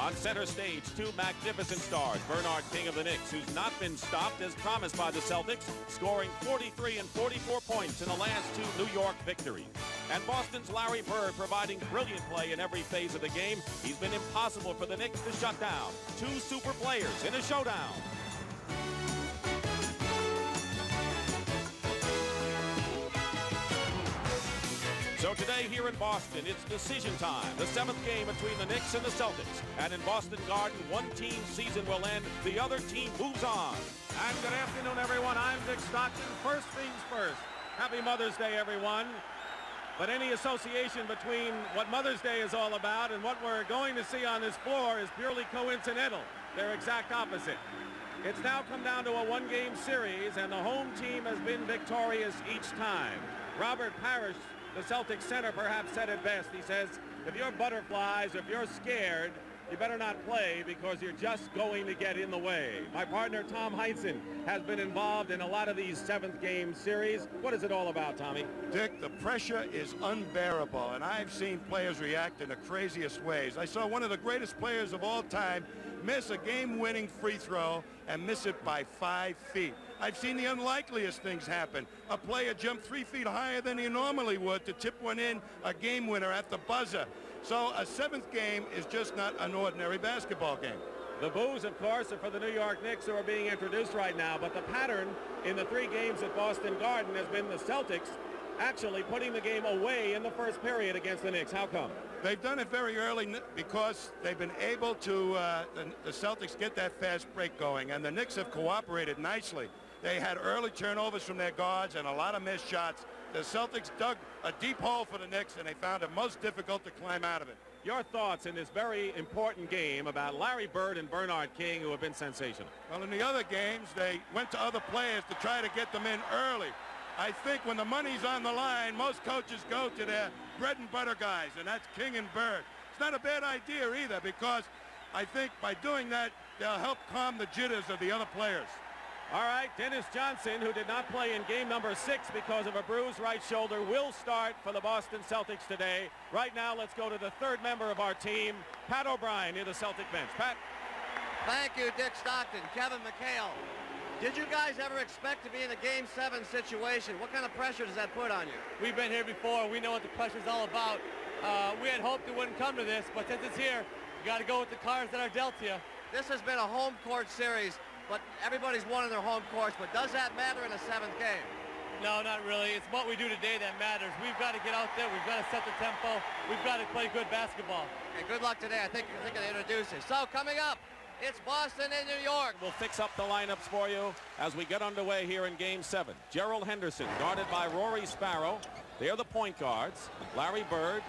On center stage, two magnificent stars. Bernard King of the Knicks, who's not been stopped as promised by the Celtics, scoring 43 and 44 points in the last two New York victories. And Boston's Larry Bird providing brilliant play in every phase of the game. He's been impossible for the Knicks to shut down. Two super players in a showdown. So today here in Boston, it's decision time. The seventh game between the Knicks and the Celtics. And in Boston Garden, one team's season will end, the other team moves on. And good afternoon, everyone. I'm Dick Stockton. First things first. Happy Mother's Day, everyone. But any association between what Mother's Day is all about and what we're going to see on this floor is purely coincidental. They're exact opposite. It's now come down to a one-game series, and the home team has been victorious each time. Robert Parrish, the Celtics center, perhaps said it best. He says, if you're butterflies, if you're scared, you better not play because you're just going to get in the way. My partner, Tom Heinsohn, has been involved in a lot of these seventh game series. What is it all about, Tommy? Dick, the pressure is unbearable, and I've seen players react in the craziest ways. I saw one of the greatest players of all time miss a game-winning free throw and miss it by 5 feet. I've seen the unlikeliest things happen. A player jump 3 feet higher than he normally would to tip one in, a game winner at the buzzer. So a seventh game is just not an ordinary basketball game. The boos, of course, are for the New York Knicks, who are being introduced right now. But the pattern in the 3 games at Boston Garden has been the Celtics actually putting the game away in the first period against the Knicks. How come? They've done it very early because they've been able to, the Celtics get that fast break going, and the Knicks have cooperated nicely. They had early turnovers from their guards and a lot of missed shots. The Celtics dug a deep hole for the Knicks, and they found it most difficult to climb out of it. Your thoughts in this very important game about Larry Bird and Bernard King, who have been sensational? Well, in the other games, they went to other players to try to get them in early. I think when the money's on the line, most coaches go to their bread and butter guys, and that's King and Bird. It's not a bad idea either, because I think by doing that, they'll help calm the jitters of the other players. All right, Dennis Johnson, who did not play in game number 6 because of a bruised right shoulder, will start for the Boston Celtics today. Right now, let's go to the third member of our team, Pat O'Brien, near the Celtic bench. Pat? Thank you, Dick Stockton. Kevin McHale. Did you guys ever expect to be in a Game 7 situation? What kind of pressure does that put on you? We've been here before. We know what the pressure's all about. We had hoped it wouldn't come to this, but since it's here, you got to go with the cards that are dealt to you. This has been a home court series, but everybody's won in their home courts. But does that matter in a 7th game? No, not really. It's what we do today that matters. We've got to get out there. We've got to set the tempo. We've got to play good basketball. Okay, good luck today. I think you're thinking to introduce you. So coming up, it's Boston and New York. We'll fix up the lineups for you as we get underway here in Game 7. Gerald Henderson, guarded by Rory Sparrow. They're the point guards. Larry Bird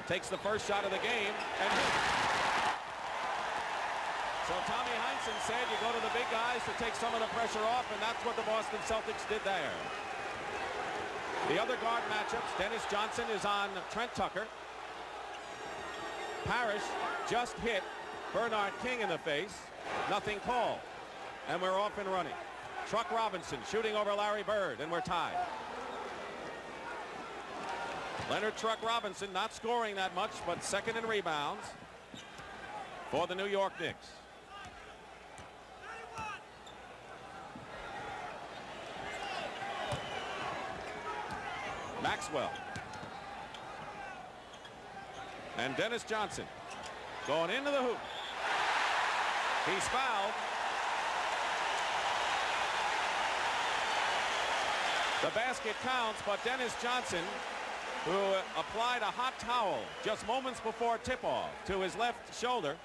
takes the first shot of the game and hits. So Tommy Heinsohn said you go to the big guys to take some of the pressure off, and that's what the Boston Celtics did there. The other guard matchups, Dennis Johnson is on Trent Tucker. Parrish just hit Bernard King in the face. Nothing called. And we're off and running. Truck Robinson shooting over Larry Bird, and we're tied. Leonard Truck Robinson not scoring that much, but second in rebounds for the New York Knicks. Maxwell. And Dennis Johnson going into the hoop. He's fouled. The basket counts, but Dennis Johnson, who applied a hot towel just moments before tip-off to his left shoulder,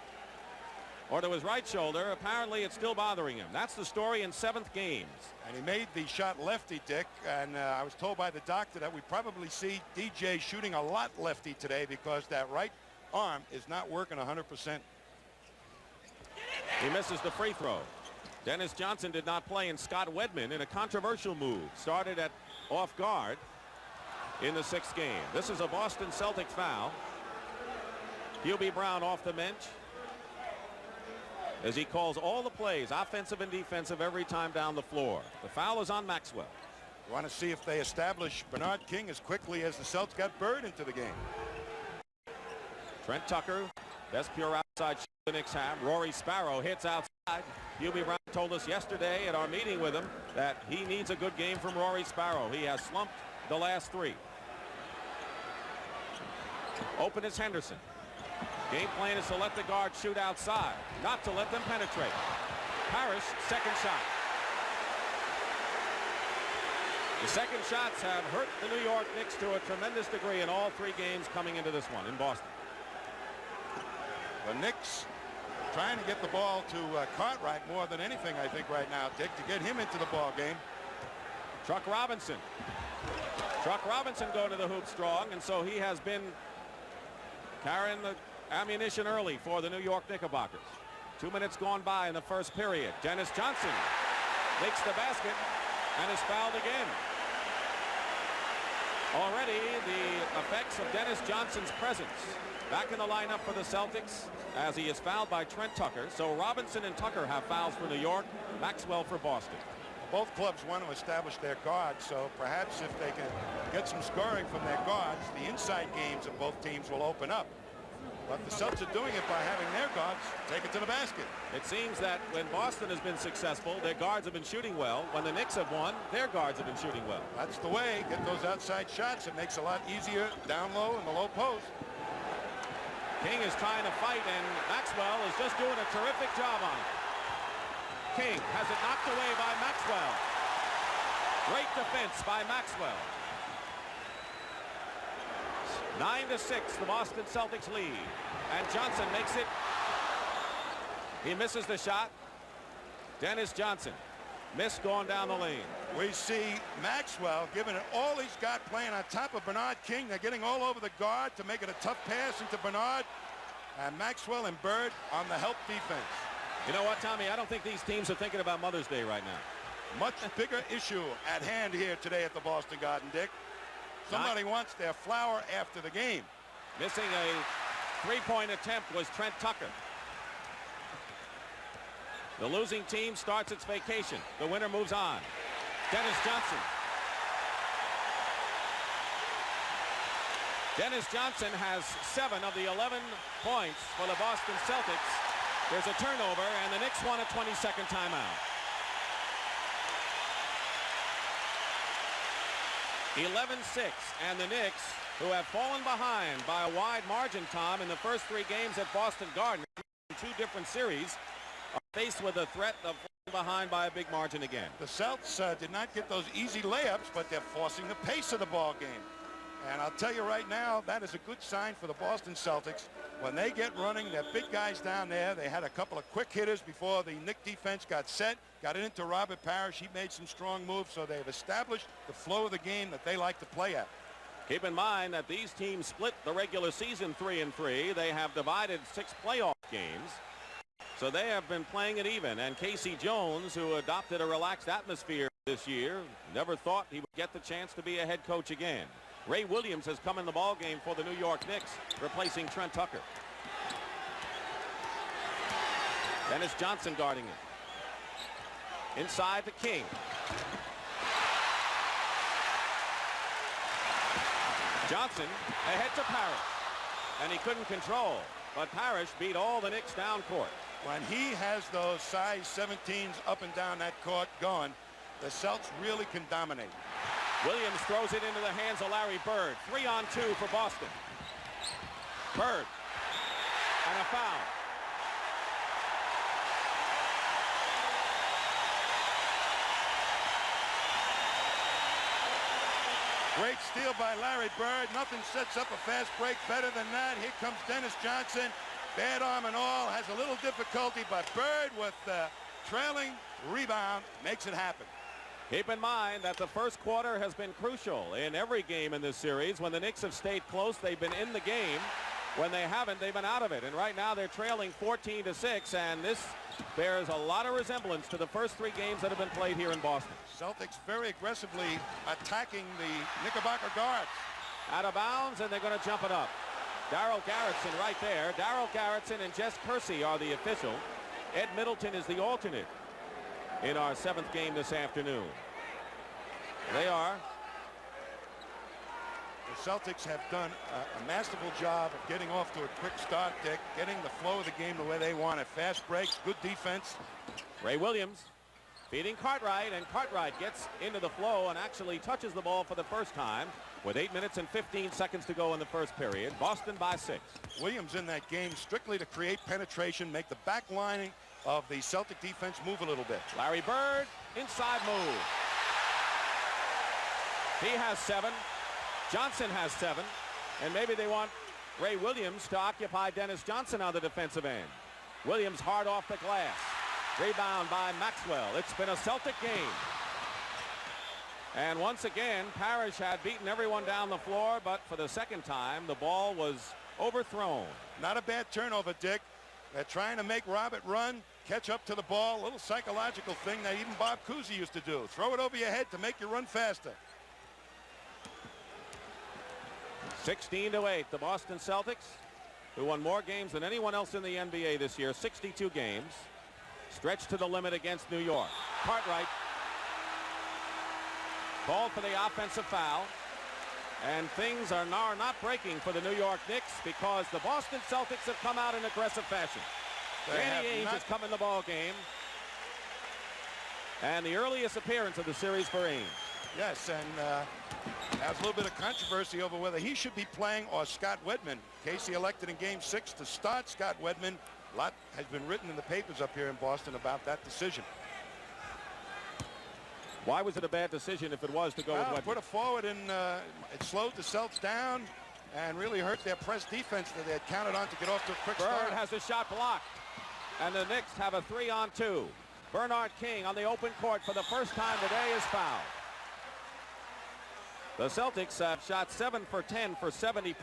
or to his right shoulder, apparently it's still bothering him. That's the story in 7th games. And he made the shot lefty, Dick, and I was told by the doctor that we probably see DJ shooting a lot lefty today because that right arm is not working 100%. He misses the free throw. Dennis Johnson did not play, and Scott Wedman, in a controversial move, started at off guard in the 6th game. This is a Boston Celtic foul. Hubie Brown off the bench as he calls all the plays, offensive and defensive, every time down the floor. The foul is on Maxwell. You want to see if they establish Bernard King as quickly as the Celtics got Bird into the game. Trent Tucker, best pure out. Side the Knicks have. Rory Sparrow hits outside. Hubie Brown told us yesterday at our meeting with him that he needs a good game from Rory Sparrow. He has slumped the last 3. Open is Henderson. Game plan is to let the guard shoot outside, not to let them penetrate. Parrish, second shot. The second shots have hurt the New York Knicks to a tremendous degree in all 3 games coming into this one in Boston. The Knicks trying to get the ball to Cartwright more than anything, I think, right now, Dick, to get him into the ball game. Truck Robinson. Truck Robinson going to the hoop strong, and so he has been carrying the ammunition early for the New York Knickerbockers. 2 minutes gone by in the first period. Dennis Johnson makes the basket and is fouled again. Already the effects of Dennis Johnson's presence back in the lineup for the Celtics as he is fouled by Trent Tucker. So Robinson and Tucker have fouls for New York, Maxwell for Boston. Both clubs want to establish their guards, so perhaps if they can get some scoring from their guards, the inside games of both teams will open up. But the Celtics are doing it by having their guards take it to the basket. It seems that when Boston has been successful, their guards have been shooting well. When the Knicks have won, their guards have been shooting well. That's the way. Get those outside shots. It makes it a lot easier down low in the low post. King is trying to fight, and Maxwell is just doing a terrific job on it. King has it knocked away by Maxwell. Great defense by Maxwell. 9-6, the Boston Celtics lead. And Johnson makes it. He misses the shot. Dennis Johnson missed going down the lane. We see Maxwell giving it all he's got, playing on top of Bernard King. They're getting all over the guard to make it a tough pass into Bernard. And Maxwell and Bird on the help defense. You know what, Tommy? I don't think these teams are thinking about Mother's Day right now. Much bigger issue at hand here today at the Boston Garden, Dick. Somebody wants their flower after the game. Missing a 3-point attempt was Trent Tucker. The losing team starts its vacation. The winner moves on. Dennis Johnson. Dennis Johnson has 7 of the 11 points for the Boston Celtics. There's a turnover, and the Knicks want a 22nd timeout. 11-6, and the Knicks, who have fallen behind by a wide margin, Tom, in the first 3 games at Boston Garden, in 2 different series, are faced with a threat of falling behind by a big margin again. The Celtics did not get those easy layups, but they're forcing the pace of the ball game. And I'll tell you right now, that is a good sign for the Boston Celtics. When they get running, they're big guys down there. They had a couple of quick hitters before the Knick defense got set, got it into Robert Parrish. He made some strong moves, so they've established the flow of the game that they like to play at. Keep in mind that these teams split the regular season 3-3. They have divided 6 playoff games. So they have been playing it even. And Casey Jones, who adopted a relaxed atmosphere this year, never thought he would get the chance to be a head coach again. Ray Williams has come in the ball game for the New York Knicks, replacing Trent Tucker. Dennis Johnson guarding it. Inside to King. Johnson ahead to Parrish, and he couldn't control, but Parrish beat all the Knicks down court. When he has those size 17s up and down that court going, the Celtics really can dominate. Williams throws it into the hands of Larry Bird. 3-on-2 for Boston. Bird. And a foul. Great steal by Larry Bird. Nothing sets up a fast break better than that. Here comes Dennis Johnson. Bad arm and all. Has a little difficulty, but Bird with the trailing rebound makes it happen. Keep in mind that the first quarter has been crucial in every game in this series. When the Knicks have stayed close, they've been in the game. When they haven't, they've been out of it. And right now they're trailing 14-6, and this bears a lot of resemblance to the first 3 games that have been played here in Boston. Celtics very aggressively attacking the Knickerbocker guards. Out of bounds, and they're going to jump it up. Darryl Garrettson right there. Darryl Garrettson and Jess Kersey are the official. Ed Middleton is the alternate in our 7th game this afternoon. They are. The Celtics have done a masterful job of getting off to a quick start, Dick, getting the flow of the game the way they want it. Fast breaks, good defense. Ray Williams feeding Cartwright, and Cartwright gets into the flow and actually touches the ball for the first time with 8 minutes and 15 seconds to go in the first period. Boston by 6. Williams in that game strictly to create penetration, make the back line of the Celtic defense move a little bit. Larry Bird, inside move. He has 7. Johnson has 7. And maybe they want Ray Williams to occupy Dennis Johnson on the defensive end. Williams hard off the glass. Rebound by Maxwell. It's been a Celtic game. And once again, Parrish had beaten everyone down the floor, but for the second time, the ball was overthrown. Not a bad turnover, Dick. They're trying to make Robert run, catch up to the ball. A little psychological thing that even Bob Cousy used to do. Throw it over your head to make you run faster. 16-8, the Boston Celtics, who won more games than anyone else in the NBA this year, 62 games, stretched to the limit against New York. Cartwright called for the offensive foul, and things are now not breaking for the New York Knicks because the Boston Celtics have come out in aggressive fashion. Danny Ainge has come in the ball game, and the earliest appearance of the series for Ainge. Yes, and there's a little bit of controversy over whether he should be playing or Scott Wedman. Casey elected in Game 6 to start Scott Wedman. A lot has been written in the papers up here in Boston about that decision. Why was it a bad decision if it was to go with Wedman? Put a forward, and it slowed the Celts down and really hurt their press defense that they had counted on to get off to a quick start. Bird has a shot blocked, and the Knicks have a 3-on-2. Bernard King on the open court for the first time today is fouled. The Celtics have shot 7 for 10 for 70%.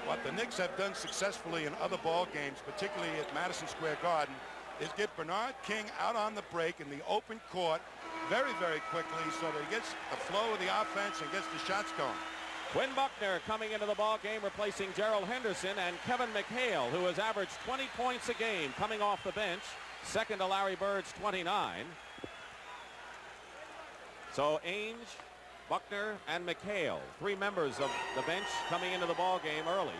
What the Knicks have done successfully in other ball games, particularly at Madison Square Garden, is get Bernard King out on the break in the open court very, very quickly so that he gets the flow of the offense and gets the shots going. Quinn Buckner coming into the ball game, replacing Gerald Henderson, and Kevin McHale, who has averaged 20 points a game coming off the bench, second to Larry Bird's 29. So Ainge, Buckner, and McHale, 3 members of the bench coming into the ball game early,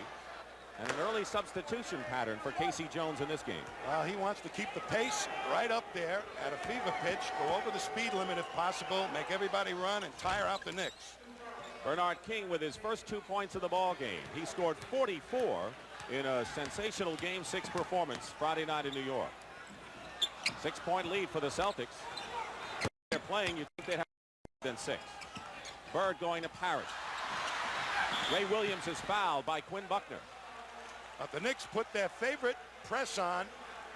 and an early substitution pattern for Casey Jones in this game. He wants to keep the pace right up there at a fever pitch, go over the speed limit if possible, make everybody run and tire out the Knicks. Bernard King with his first 2 points of the ball game. He scored 44 in a sensational Game 6 performance Friday night in New York. 6-point lead for the Celtics. They're playing, you think they'd have than 6. Bird going to Parrish. Ray Williams is fouled by Quinn Buckner. But the Knicks put their favorite press on,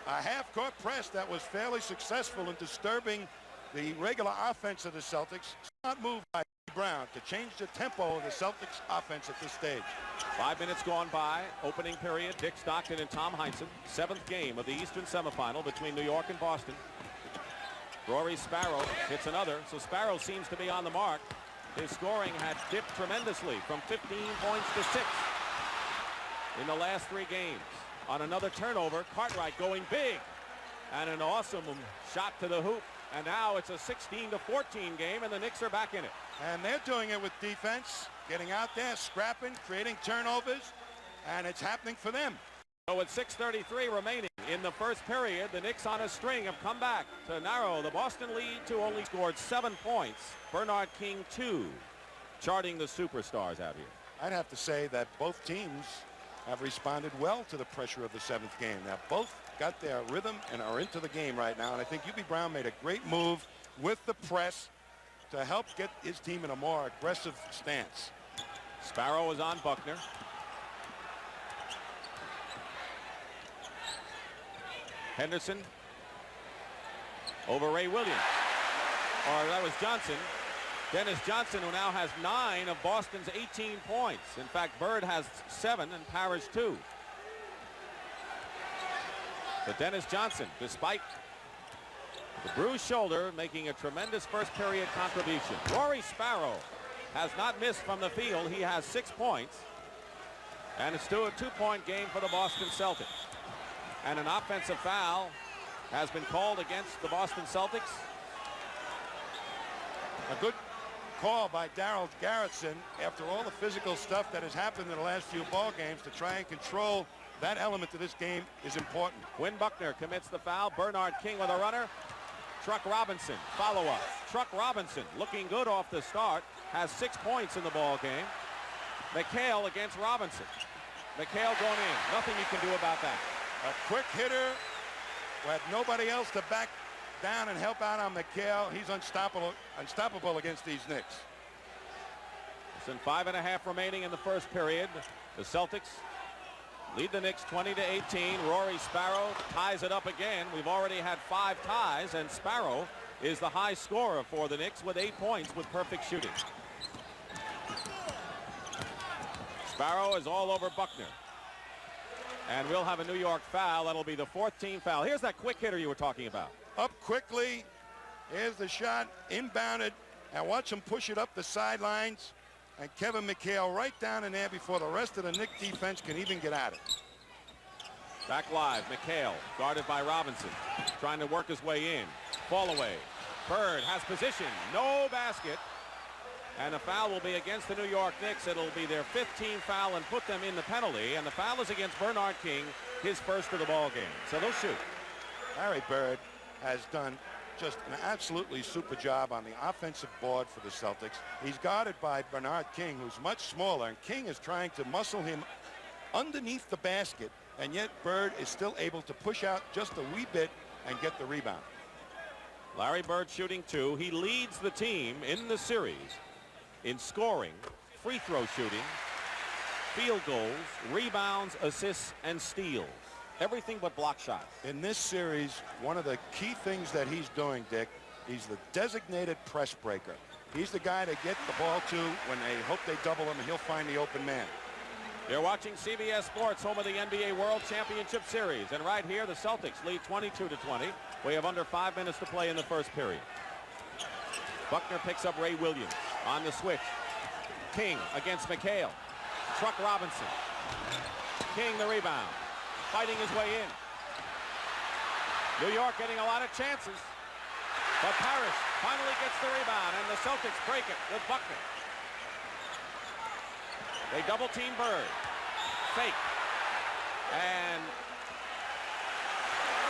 a half-court press that was fairly successful in disturbing the regular offense of the Celtics. Smart move by Brown to change the tempo of the Celtics offense at this stage. 5 minutes gone by, opening period. Dick Stockton and Tom Heinsohn, 7th game of the Eastern semifinal between New York and Boston. Rory Sparrow hits another, so Sparrow seems to be on the mark. His scoring had dipped tremendously from 15 points to 6 in the last 3 games. On another turnover, Cartwright going big, and an awesome shot to the hoop. And now it's a 16-14 game, and the Knicks are back in it. And they're doing it with defense, getting out there, scrapping, creating turnovers, and it's happening for them. So with 6:33 remaining in the first period, the Knicks on a string have come back to narrow the Boston lead to only scored 7 points. Bernard King 2, charting the superstars out here. I'd have to say that both teams have responded well to the pressure of the 7th game. Now both got their rhythm and are into the game right now, and I think Hubie Brown made a great move with the press to help get his team in a more aggressive stance. Sparrow is on Buckner. Henderson over Ray Williams, or that was Johnson. Dennis Johnson, who now has 9 of Boston's 18 points. In fact, Bird has 7 and Parrish 2. But Dennis Johnson, despite the bruised shoulder, making a tremendous first period contribution. Rory Sparrow has not missed from the field. He has 6 points, and it's still a 2-point game for the Boston Celtics. And an offensive foul has been called against the Boston Celtics. A good call by Darryl Garretson after all the physical stuff that has happened in the last few ball games to try and control that element of this game is important. Quinn Buckner commits the foul. Bernard King with a runner. Truck Robinson, follow-up. Truck Robinson looking good off the start. Has 6 points in the ball game. McHale against Robinson. McHale going in. Nothing you can do about that. A quick hitter who had nobody else to back down and help out on McHale. He's unstoppable against these Knicks. Less than 5.5 remaining in the first period. The Celtics lead the Knicks 20-18. Rory Sparrow ties it up again. We've already had 5 ties, and Sparrow is the high scorer for the Knicks with 8 points with perfect shooting. Sparrow is all over Buckner. And we'll have a New York foul. That'll be the 14th foul. Here's that quick hitter you were talking about. Up quickly. Here's the shot, inbounded, and watch him push it up the sidelines. And Kevin McHale right down in there before the rest of the Knick defense can even get at it. Back live, McHale guarded by Robinson, trying to work his way in. Fall away. Bird has position, no basket. And the foul will be against the New York Knicks. It'll be their 15th foul and put them in the penalty. And the foul is against Bernard King, his first of the ball game. So they'll shoot. Larry Bird has done just an absolutely super job on the offensive board for the Celtics. He's guarded by Bernard King, who's much smaller, and King is trying to muscle him underneath the basket, and yet Bird is still able to push out just a wee bit and get the rebound. Larry Bird shooting 2. He leads the team in the series in scoring, free throw shooting, field goals, rebounds, assists, and steals. Everything but block shots. In this series, one of the key things that he's doing, Dick, he's the designated press breaker. He's the guy to get the ball to when they hope they double him, and he'll find the open man. You're watching CBS Sports, home of the NBA World Championship Series. And right here, the Celtics lead 22-20. We have under 5 minutes to play in the first period. Buckner picks up Ray Williams on the switch. King against McHale. Truck Robinson. King the rebound. Fighting his way in. New York getting a lot of chances. But Parrish finally gets the rebound, and the Celtics break it with Buckner. They double team Bird. Fake. And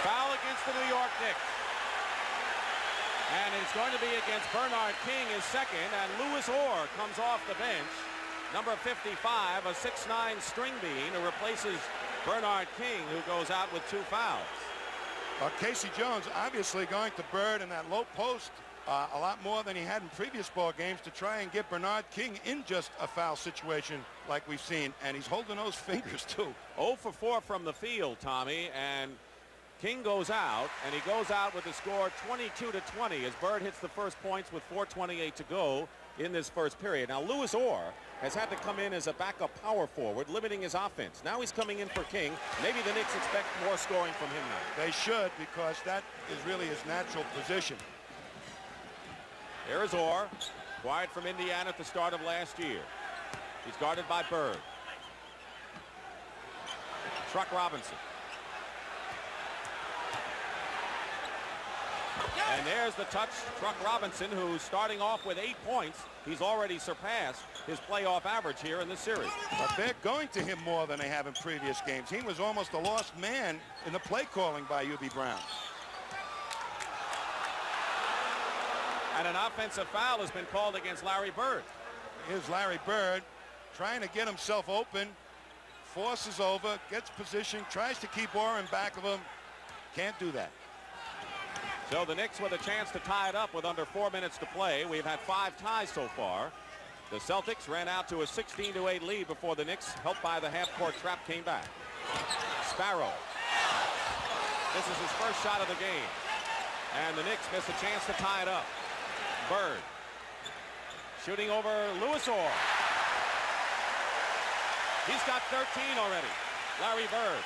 foul against the New York Knicks. And it's going to be against Bernard King, his second, and Louis Orr comes off the bench. Number 55, a 6'9" string bean who replaces Bernard King, who goes out with 2 fouls. Casey Jones obviously going to Bird in that low post a lot more than he had in previous ball games to try and get Bernard King in just a foul situation like we've seen, and he's holding those fingers too. 0 for 4 from the field, Tommy, and King goes out, and he goes out with the score 22-20 as Bird hits the first points with 4:28 to go in this first period. Now, Louis Orr has had to come in as a backup power forward, limiting his offense. Now he's coming in for King. Maybe the Knicks expect more scoring from him now. They should, because that is really his natural position. There is Orr, acquired from Indiana at the start of last year. He's guarded by Bird. Truck Robinson. And there's the touch. Truck Robinson, who's starting off with 8 points. He's already surpassed his playoff average here in this series. But they're going to him more than they have in previous games. He was almost a lost man in the play calling by Hubie Brown. And an offensive foul has been called against Larry Bird. Here's Larry Bird trying to get himself open, forces over, gets position, tries to keep Orr in back of him. Can't do that. So the Knicks with a chance to tie it up with under 4 minutes to play. We've had 5 ties so far. The Celtics ran out to a 16-8 lead before the Knicks, helped by the half-court trap, came back. Sparrow. This is his first shot of the game. And the Knicks miss a chance to tie it up. Bird. Shooting over Louis Orr. He's got 13 already. Larry Bird.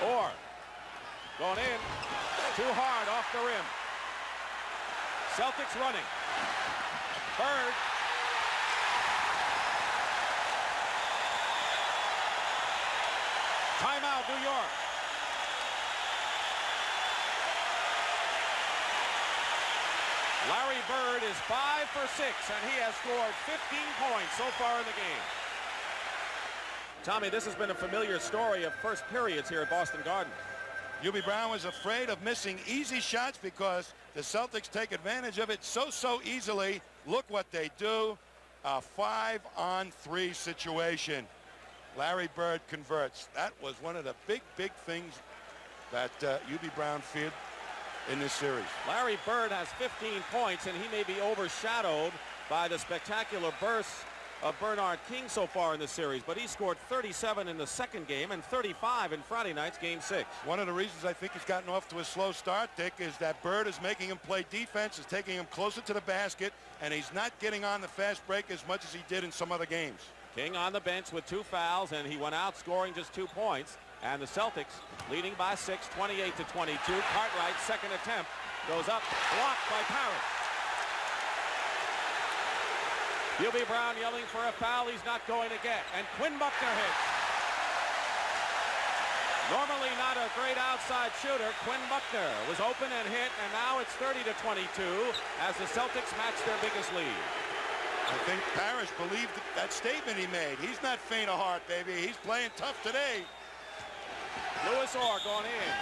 Orr going in, too hard off the rim. Celtics running. Bird. Timeout, New York. Larry Bird is 5 for 6, and he has scored 15 points so far in the game. Tommy, this has been a familiar story of first periods here at Boston Garden. Hubie Brown was afraid of missing easy shots because the Celtics take advantage of it so easily. Look what they do. A 5-on-3 situation. Larry Bird converts. That was one of the big things that Hubie Brown feared in this series. Larry Bird has 15 points, and he may be overshadowed by the spectacular bursts of Bernard King so far in the series, but he scored 37 in the second game and 35 in Friday night's Game 6. One of the reasons I think he's gotten off to a slow start, Dick, is that Bird is making him play defense, is taking him closer to the basket, and he's not getting on the fast break as much as he did in some other games. King on the bench with 2 fouls, and he went out scoring just 2 points. And the Celtics leading by 6, 28-22. Cartwright's second attempt goes up, blocked by Parrish. Hubie Brown yelling for a foul he's not going to get, and Quinn Buckner hits. Normally not a great outside shooter, Quinn Buckner was open and hit, and now it's 30-22 as the Celtics match their biggest lead. I think Parrish believed that statement he made. He's not faint of heart, baby. He's playing tough today. Louis Orr going in,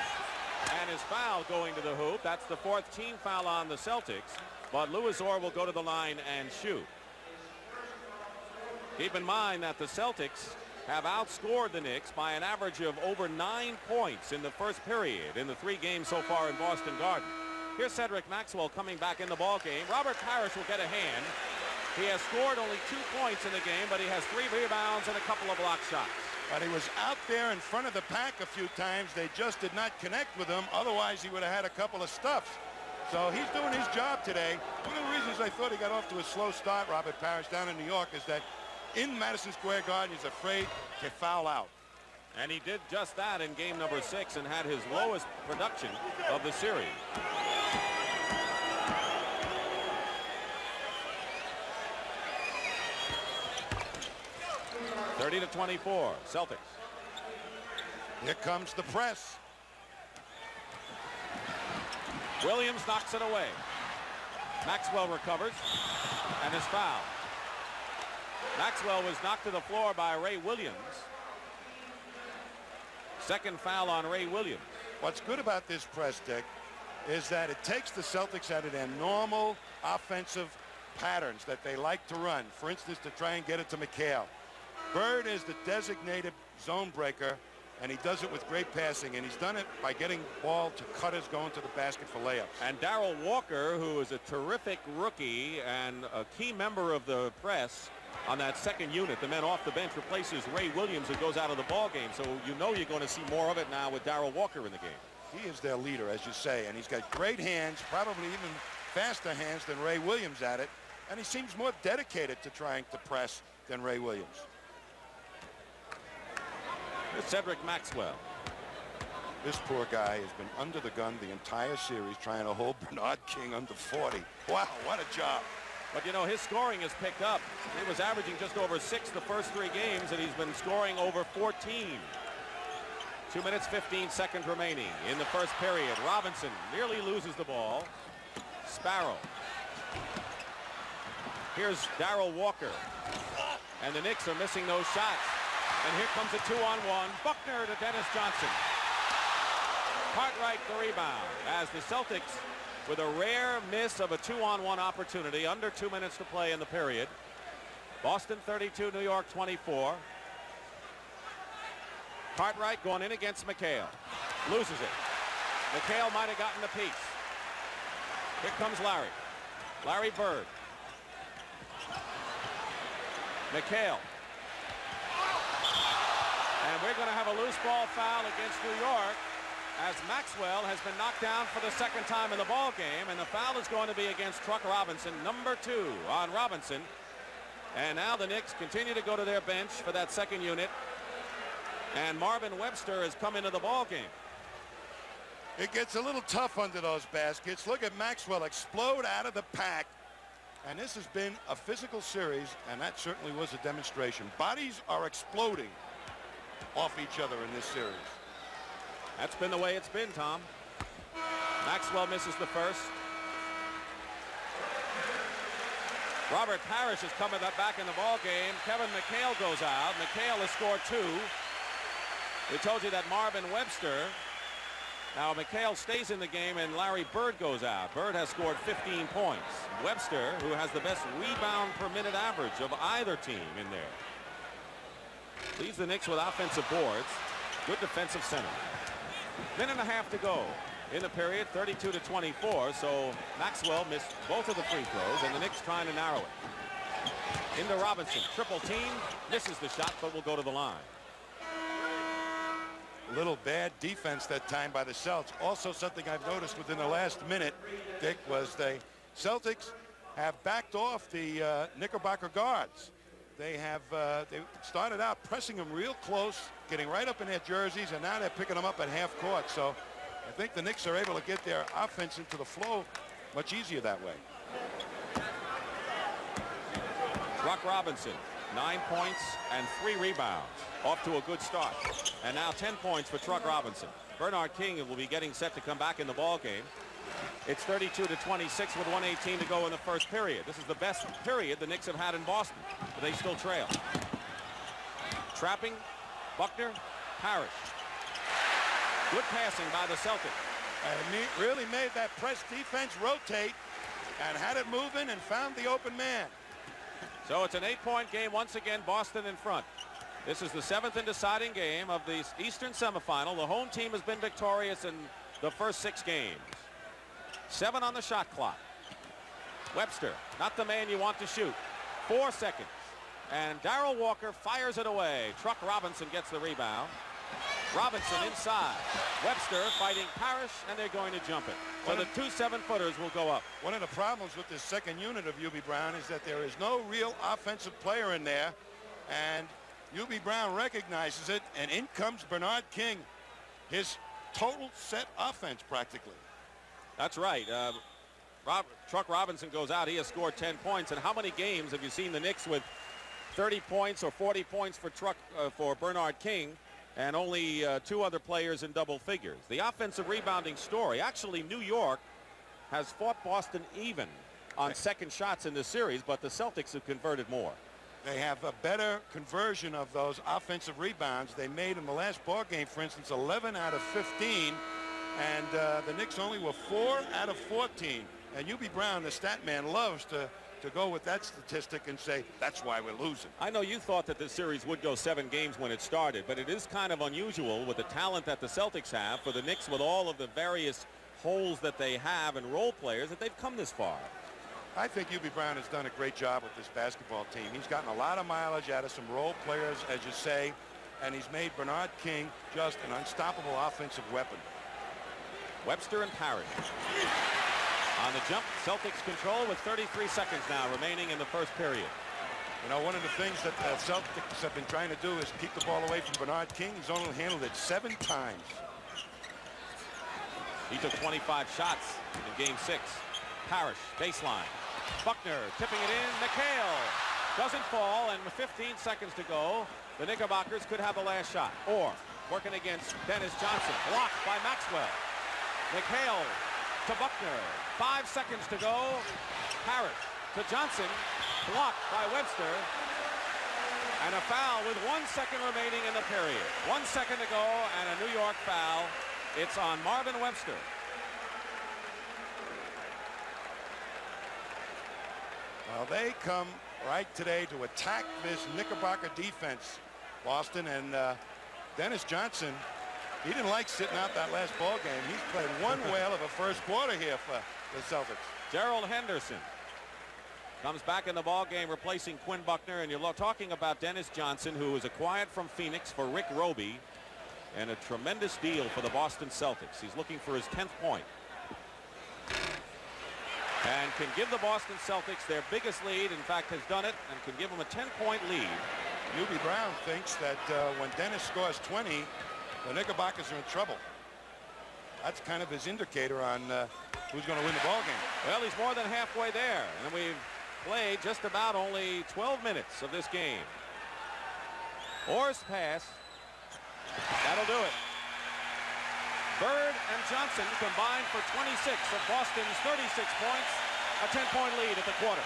and his foul going to the hoop. That's the 4th team foul on the Celtics, but Louis Orr will go to the line and shoot. Keep in mind that the Celtics have outscored the Knicks by an average of over 9 points in the first period in the 3 games so far in Boston Garden. Here's Cedric Maxwell coming back in the ball game. Robert Parrish will get a hand. He has scored only 2 points in the game, but he has 3 rebounds and a couple of block shots. But he was out there in front of the pack a few times. They just did not connect with him. Otherwise, he would have had a couple of stuffs. So he's doing his job today. One of the reasons I thought he got off to a slow start, Robert Parrish, down in New York, is that in Madison Square Garden, he's afraid to foul out. And he did just that in game number 6 and had his lowest production of the series. (30-24) Celtics. Here comes the press. Williams knocks it away. Maxwell recovers and is fouled. Maxwell was knocked to the floor by Ray Williams. Second foul on Ray Williams. What's good about this press, Dick, is that it takes the Celtics out of their normal offensive patterns that they like to run. For instance, to try and get it to McHale. Bird is the designated zone breaker, and he does it with great passing, and he's done it by getting ball to cutters going to the basket for layups. And Darrell Walker, who is a terrific rookie and a key member of the press on that second unit, the man off the bench, replaces Ray Williams, who goes out of the ball game. So you know you're going to see more of it now with Darrell Walker in the game. He is their leader, as you say, and he's got great hands, probably even faster hands than Ray Williams at it, and he seems more dedicated to trying to press than Ray Williams. Here's Cedric Maxwell. This poor guy has been under the gun the entire series trying to hold Bernard King under 40. Wow, what a job. But, you know, his scoring has picked up. He was averaging just over 6 the first 3 games, and he's been scoring over 14. 2 minutes, 15 seconds remaining in the first period. Robinson nearly loses the ball. Sparrow. Here's Darrell Walker. And the Knicks are missing those shots. And here comes a 2-on-1. Buckner to Dennis Johnson. Cartwright the rebound as the Celtics, with a rare miss of a 2-on-1 opportunity, under 2 minutes to play in the period. Boston 32, New York 24. Cartwright going in against McHale. Loses it. McHale might have gotten the piece. Here comes Larry. Larry Bird. McHale. And we're going to have a loose ball foul against New York, as Maxwell has been knocked down for the second time in the ball game, and the foul is going to be against Truck Robinson, number 2 on Robinson. And now the Knicks continue to go to their bench for that second unit, and Marvin Webster has come into the ball game. It gets a little tough under those baskets. Look at Maxwell explode out of the pack, and this has been a physical series, and that certainly was a demonstration. Bodies are exploding off each other in this series. That's been the way it's been, Tom. Maxwell misses the first. Robert Parrish is coming back in the ball game. Kevin McHale goes out. McHale has scored 2. We told you that Marvin Webster. Now McHale stays in the game and Larry Bird goes out. Bird has scored 15 points. Webster, who has the best rebound per minute average of either team in there, leads the Knicks with offensive boards. Good defensive center. Minute and a half to go in the period, 32-24. So Maxwell missed both of the free throws, and the Knicks trying to narrow it. Into Robinson, triple team, misses the shot, but will go to the line. A little bad defense that time by the Celtics. Also, something I've noticed within the last minute, Dick, was the Celtics have backed off the Knickerbocker guards. They started out pressing them real close, getting right up in their jerseys, and now they're picking them up at half court. So I think the Knicks are able to get their offense into the flow much easier that way. Truck Robinson, 9 points and 3 rebounds. Off to a good start. And now 10 points for Truck Robinson. Bernard King will be getting set to come back in the ball game. It's 32-26 with 1:18 to go in the first period. This is the best period the Knicks have had in Boston, but they still trail. Trapping, Buckner, Parrish. Good passing by the Celtics. And he really made that press defense rotate and had it moving and found the open man. So it's an 8-point game once again, Boston in front. This is the 7th and deciding game of the Eastern semifinal. The home team has been victorious in the first 6 games. 7 on the shot clock. Webster, not the man you want to shoot. 4 seconds. And Darrell Walker fires it away. Truck Robinson gets the rebound. Robinson inside. Webster fighting Parrish, and they're going to jump it. So the 2 7-footers will go up. One of the problems with this second unit of UB Brown is that there is no real offensive player in there, and UB Brown recognizes it, and in comes Bernard King. His total set offense practically. That's right. Truck Robinson goes out. He has scored 10 points. And how many games have you seen the Knicks with 30 points or 40 points for Bernard King, and only 2 other players in double figures? The offensive rebounding story. Actually, New York has fought Boston even on second shots in this series, but the Celtics have converted more. They have a better conversion of those offensive rebounds. They made in the last ball game, for instance, 11 out of 15, and the Knicks only were 4 out of 14. And UB Brown, the stat man, loves to go with that statistic and say, that's why we're losing. I know you thought that this series would go 7 games when it started, but it is kind of unusual with the talent that the Celtics have for the Knicks, with all of the various holes that they have and role players, that they've come this far. I think UB Brown has done a great job with this basketball team. He's gotten a lot of mileage out of some role players, as you say, and he's made Bernard King just an unstoppable offensive weapon. Webster and Parrish. On the jump, Celtics control with 33 seconds now remaining in the first period. You know, one of the things that the Celtics have been trying to do is keep the ball away from Bernard King. He's only handled it 7 times. He took 25 shots in game 6. Parrish, baseline. Buckner tipping it in. McHale doesn't fall, and with 15 seconds to go, the Knickerbockers could have the last shot. Or working against Dennis Johnson, blocked by Maxwell. McHale to Buckner. 5 seconds to go. Parrish to Johnson, blocked by Webster. And a foul with 1 second remaining in the period. 1 second to go, and a New York foul. It's on Marvin Webster. Well, they come right today to attack this Knickerbocker defense, Boston, and Dennis Johnson, he didn't like sitting out that last ball game. He's played one whale of a first quarter here for the Celtics. Gerald Henderson comes back in the ball game, replacing Quinn Buckner, and you're talking about Dennis Johnson, who was acquired from Phoenix for Rick Roby, and a tremendous deal for the Boston Celtics. He's looking for his 10th point. And can give the Boston Celtics their biggest lead, in fact has done it, and can give them a 10-point lead. UB Brown thinks that when Dennis scores 20, the Knickerbockers are in trouble. That's kind of his indicator on who's going to win the ball game. Well, he's more than halfway there, and we've played just about only 12 minutes of this game. Orr's pass. That'll do it. Bird and Johnson combined for 26 of Boston's 36 points. A 10-point lead at the quarter.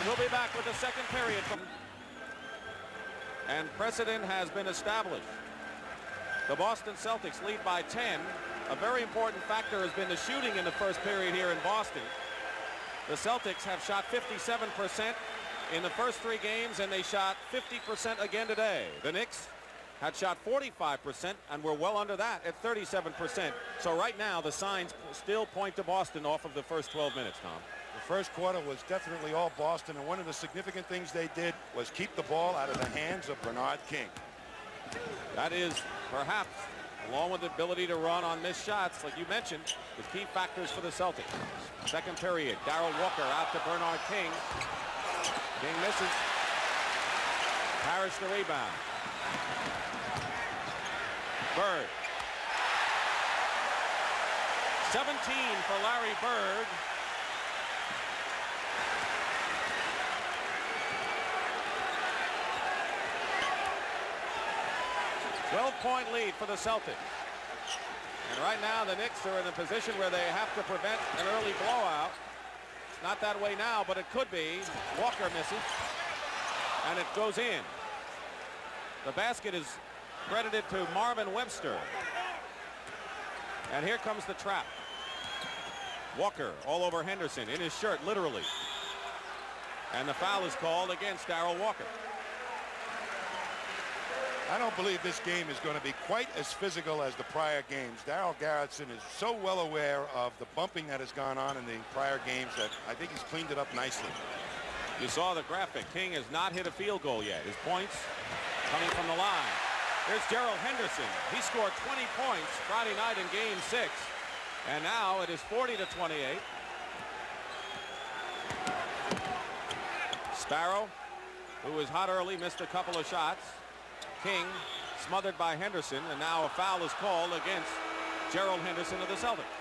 And we'll be back with the second period. And precedent has been established. The Boston Celtics lead by 10. A very important factor has been the shooting in the first period here in Boston. The Celtics have shot 57% in the first 3 games, and they shot 50% again today. The Knicks had shot 45%, and we're well under that at 37%. So right now, the signs still point to Boston off of the first 12 minutes, Tom. The first quarter was definitely all Boston, and one of the significant things they did was keep the ball out of the hands of Bernard King. That is perhaps, along with the ability to run on missed shots, like you mentioned, the key factors for the Celtics. Second period, Darrell Walker out to Bernard King. King misses. Parrish the rebound. Bird. 17 for Larry Bird. Point lead for the Celtics. And right now the Knicks are in a position where they have to prevent an early blowout. It's not that way now, but it could be. Walker misses, and it goes in. The basket is credited to Marvin Webster. And here comes the trap. Walker all over Henderson in his shirt, literally. And the foul is called against Darrell Walker. I don't believe this game is going to be quite as physical as the prior games. Darryl Garretson is so well aware of the bumping that has gone on in the prior games that I think he's cleaned it up nicely. You saw the graphic. King has not hit a field goal yet. His points coming from the line. Here's Gerald Henderson. He scored 20 points Friday night in Game 6. And now it is 40-28. Sparrow, who was hot early, missed a couple of shots. King smothered by Henderson, and now a foul is called against Gerald Henderson of the Celtics.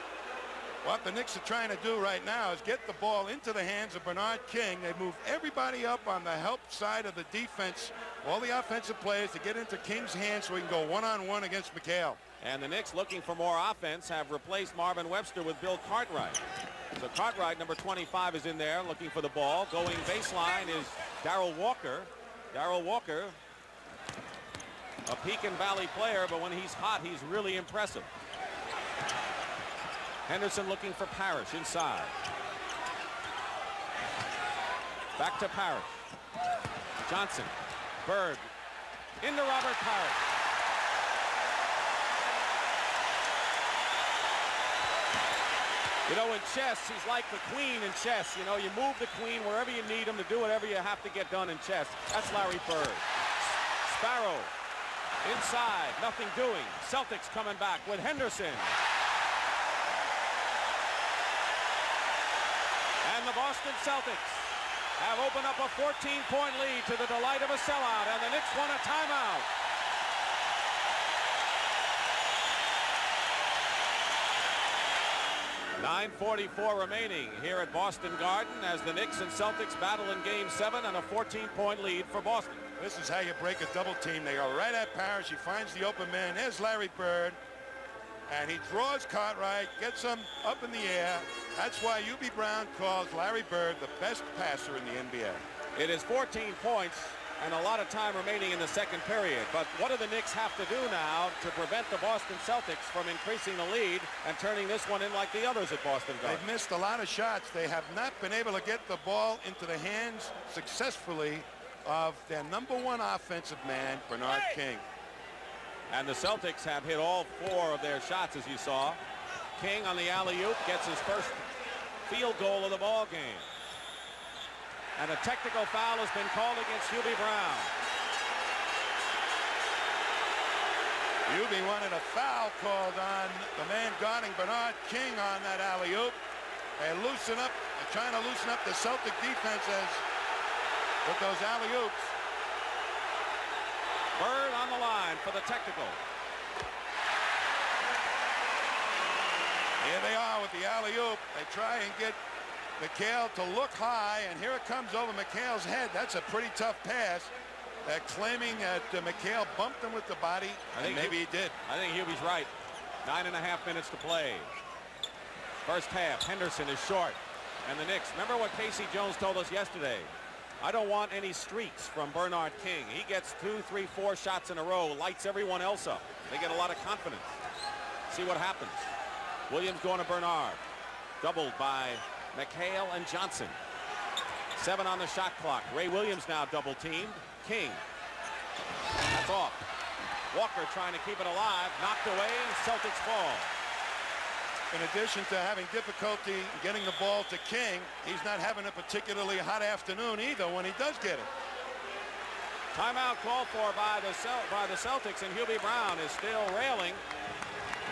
What the Knicks are trying to do right now is get the ball into the hands of Bernard King. They move everybody up on the help side of the defense, all the offensive players, to get into King's hands so he can go one-on-one against McHale. And the Knicks, looking for more offense, have replaced Marvin Webster with Bill Cartwright. So Cartwright, number 25, is in there looking for the ball. Going baseline is Darrell Walker. Darrell Walker, a Pekin Valley player, but when he's hot, he's really impressive. Henderson looking for Parrish inside. Back to Parrish. Johnson. Bird. Into Robert Parrish. You know, in chess, he's like the queen in chess. You know, you move the queen wherever you need him to do whatever you have to get done in chess. That's Larry Bird. Sparrow. Inside, nothing doing. Celtics coming back with Henderson. And the Boston Celtics have opened up a 14-point lead to the delight of a sellout, and the Knicks won a timeout. .9:44 remaining here at Boston Garden as the Knicks and Celtics battle in Game 7 and a 14-point lead for Boston. This is how you break a double team. They go right at Parrish. He finds the open man. There's Larry Bird. And he draws Cartwright, gets him up in the air. That's why U.B. Brown calls Larry Bird the best passer in the NBA. It is 14 points and a lot of time remaining in the second period. But what do the Knicks have to do now to prevent the Boston Celtics from increasing the lead and turning this one in like the others at Boston Garden? They've missed a lot of shots. They have not been able to get the ball into the hands successfully of their number one offensive man, Bernard King. And the Celtics have hit all 4 of their shots, as you saw. King on the alley-oop gets his first field goal of the ball game. And a technical foul has been called against U.B. Brown. U.B. wanted a foul called on the man guarding Bernard King on that alley-oop. They loosen up, they're trying to loosen up the Celtic defense with those alley-oops. Bird on the line for the technical. Here they are with the alley-oop. They try and get McHale to look high, and here it comes over McHale's head. That's a pretty tough pass. They're claiming that McHale bumped him with the body, and maybe he did. I think Hubie's right. 9.5 minutes to play. First half, Henderson is short. And the Knicks, remember what Casey Jones told us yesterday? I don't want any streaks from Bernard King. He gets 2, 3, 4 shots in a row, lights everyone else up. They get a lot of confidence. See what happens. Williams going to Bernard. Doubled by McHale and Johnson. 7 on the shot clock. Ray Williams now double teamed. King. That's off. Walker trying to keep it alive. Knocked away, and Celtics fall. In addition to having difficulty getting the ball to King, he's not having a particularly hot afternoon either when he does get it. Timeout called for by the Celtics, and Hubie Brown is still railing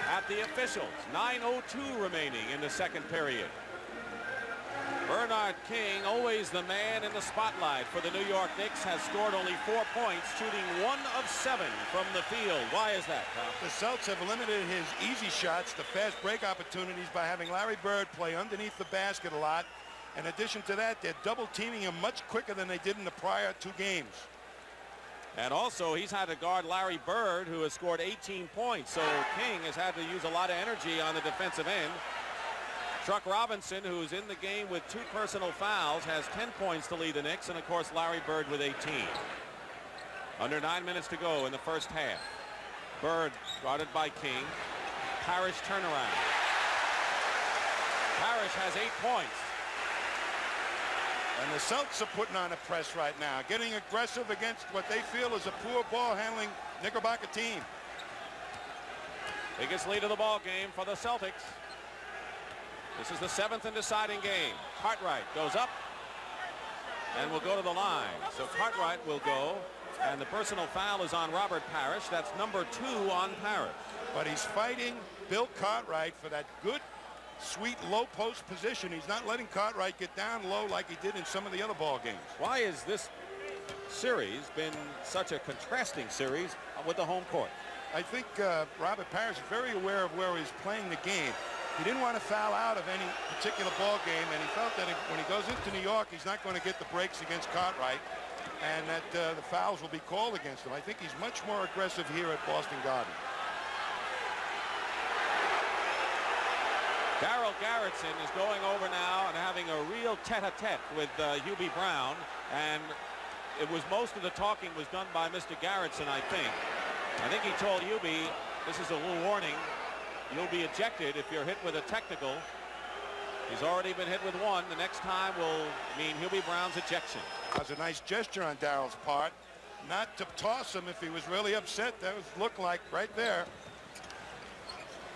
at the officials. 9:02 remaining in the second period. Bernard King, always the man in the spotlight for the New York Knicks, has scored only 4 points, shooting 1 of 7 from the field. Why is that, Tom? The Celtics have limited his easy shots, the fast break opportunities, by having Larry Bird play underneath the basket a lot. In addition to that, they're double teaming him much quicker than they did in the prior 2 games. And also, he's had to guard Larry Bird, who has scored 18 points. So King has had to use a lot of energy on the defensive end. Truck Robinson, who's in the game with 2 personal fouls, has 10 points to lead the Knicks, and of course Larry Bird with 18. Under 9 minutes to go in the first half. Bird guarded by King. Parrish turnaround. Parrish has 8 points. And the Celtics are putting on a press right now, getting aggressive against what they feel is a poor ball handling Knickerbocker team. Biggest lead of the ball game for the Celtics. This is the 7th and deciding game. Cartwright goes up and will go to the line. So Cartwright will go, and the personal foul is on Robert Parrish. That's number 2 on Parrish. But he's fighting Bill Cartwright for that good, sweet low post position. He's not letting Cartwright get down low like he did in some of the other ball games. Why has this series been such a contrasting series with the home court? I think Robert Parrish is very aware of where he's playing the game. He didn't want to foul out of any particular ball game, and he felt that when he goes into New York, he's not going to get the breaks against Cartwright, and that the fouls will be called against him. I think he's much more aggressive here at Boston Garden. Darryl Garrettson is going over now and having a real tete-a-tete with Hubie Brown, and it was most of the talking was done by Mr. Garrettson, I think. I think he told Hubie, this is a little warning. You'll be ejected if you're hit with a technical. He's already been hit with 1. The next time will mean Hubie Brown's ejection. That was a nice gesture on Darryl's part. Not to toss him if he was really upset. That was looked like right there.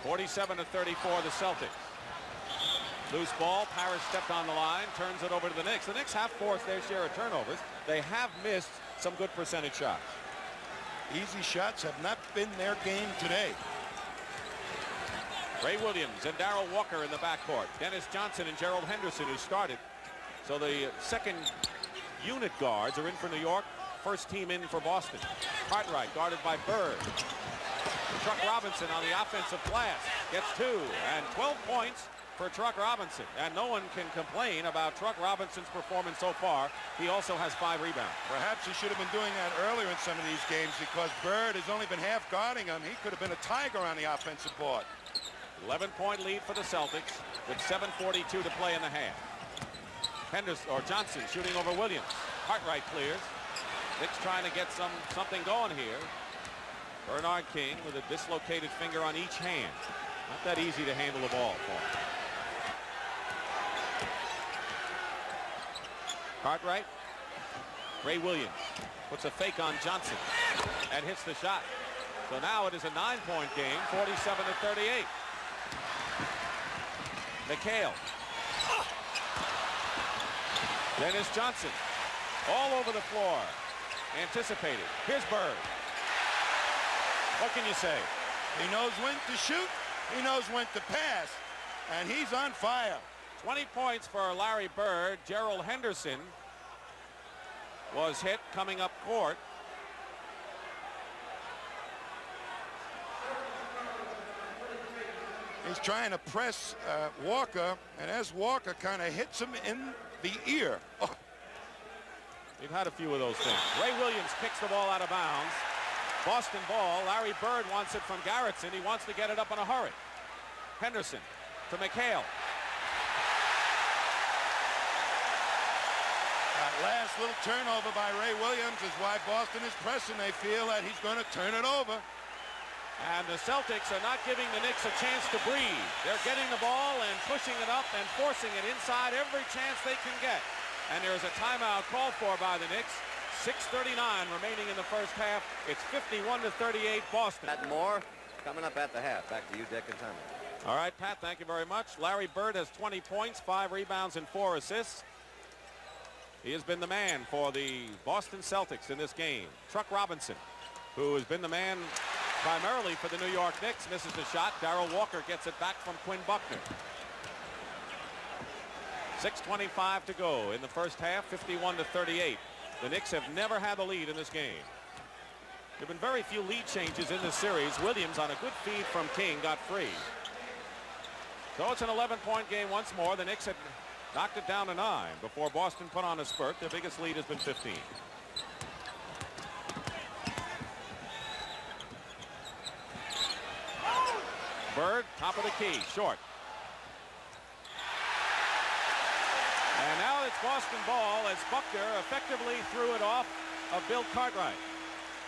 47-34 the Celtics. Loose ball. Parrish stepped on the line, turns it over to the Knicks. The Knicks have forced their share of turnovers. They have missed some good percentage shots. Easy shots have not been their game today. Ray Williams and Darrell Walker in the backcourt. Dennis Johnson and Gerald Henderson, who started. So the second unit guards are in for New York. First team in for Boston. Cartwright guarded by Bird. Truck Robinson on the offensive glass gets 2, and 12 points for Truck Robinson. And no one can complain about Truck Robinson's performance so far. He also has 5 rebounds. Perhaps he should have been doing that earlier in some of these games, because Bird has only been half guarding him. He could have been a tiger on the offensive board. 11-point lead for the Celtics with 7:42 to play in the half. Henderson or Johnson shooting over Williams. Cartwright clears. Knicks trying to get something going here. Bernard King with a dislocated finger on each hand. Not that easy to handle the ball for him. Cartwright. Ray Williams puts a fake on Johnson and hits the shot. So now it is a 9-point game, 47-38. McHale. Dennis Johnson all over the floor. Anticipated. Here's Bird. What can you say? He knows when to shoot. He knows when to pass. And he's on fire. 20 points for Larry Bird. Gerald Henderson was hit coming up court. He's trying to press Walker, and as Walker kind of hits him in the ear. Oh. We've had a few of those things. Ray Williams kicks the ball out of bounds. Boston ball. Larry Bird wants it from Garrettson. He wants to get it up in a hurry. Henderson to McHale. last little turnover by Ray Williams is why Boston is pressing. They feel that he's going to turn it over. And the Celtics are not giving the Knicks a chance to breathe. They're getting the ball and pushing it up and forcing it inside every chance they can get. And there's a timeout called for by the Knicks. 6:39 remaining in the first half. It's 51-38 Boston. Pat Moore coming up at the half. Back to you, Dick and Tommy. All right, Pat, thank you very much. Larry Bird has 20 points, 5 rebounds, and 4 assists. He has been the man for the Boston Celtics in this game. Truck Robinson, who has been the man primarily for the New York Knicks, misses the shot. Darrell Walker gets it back from Quinn Buckner. 6:25 to go in the first half, 51-38. The Knicks have never had the lead in this game. There have been very few lead changes in this series. Williams, on a good feed from King, got free. So it's an 11-point game once more. The Knicks had knocked it down to 9 before Boston put on a spurt. Their biggest lead has been 15. Bird, top of the key, short. And now it's Boston ball as Buckner effectively threw it off of Bill Cartwright.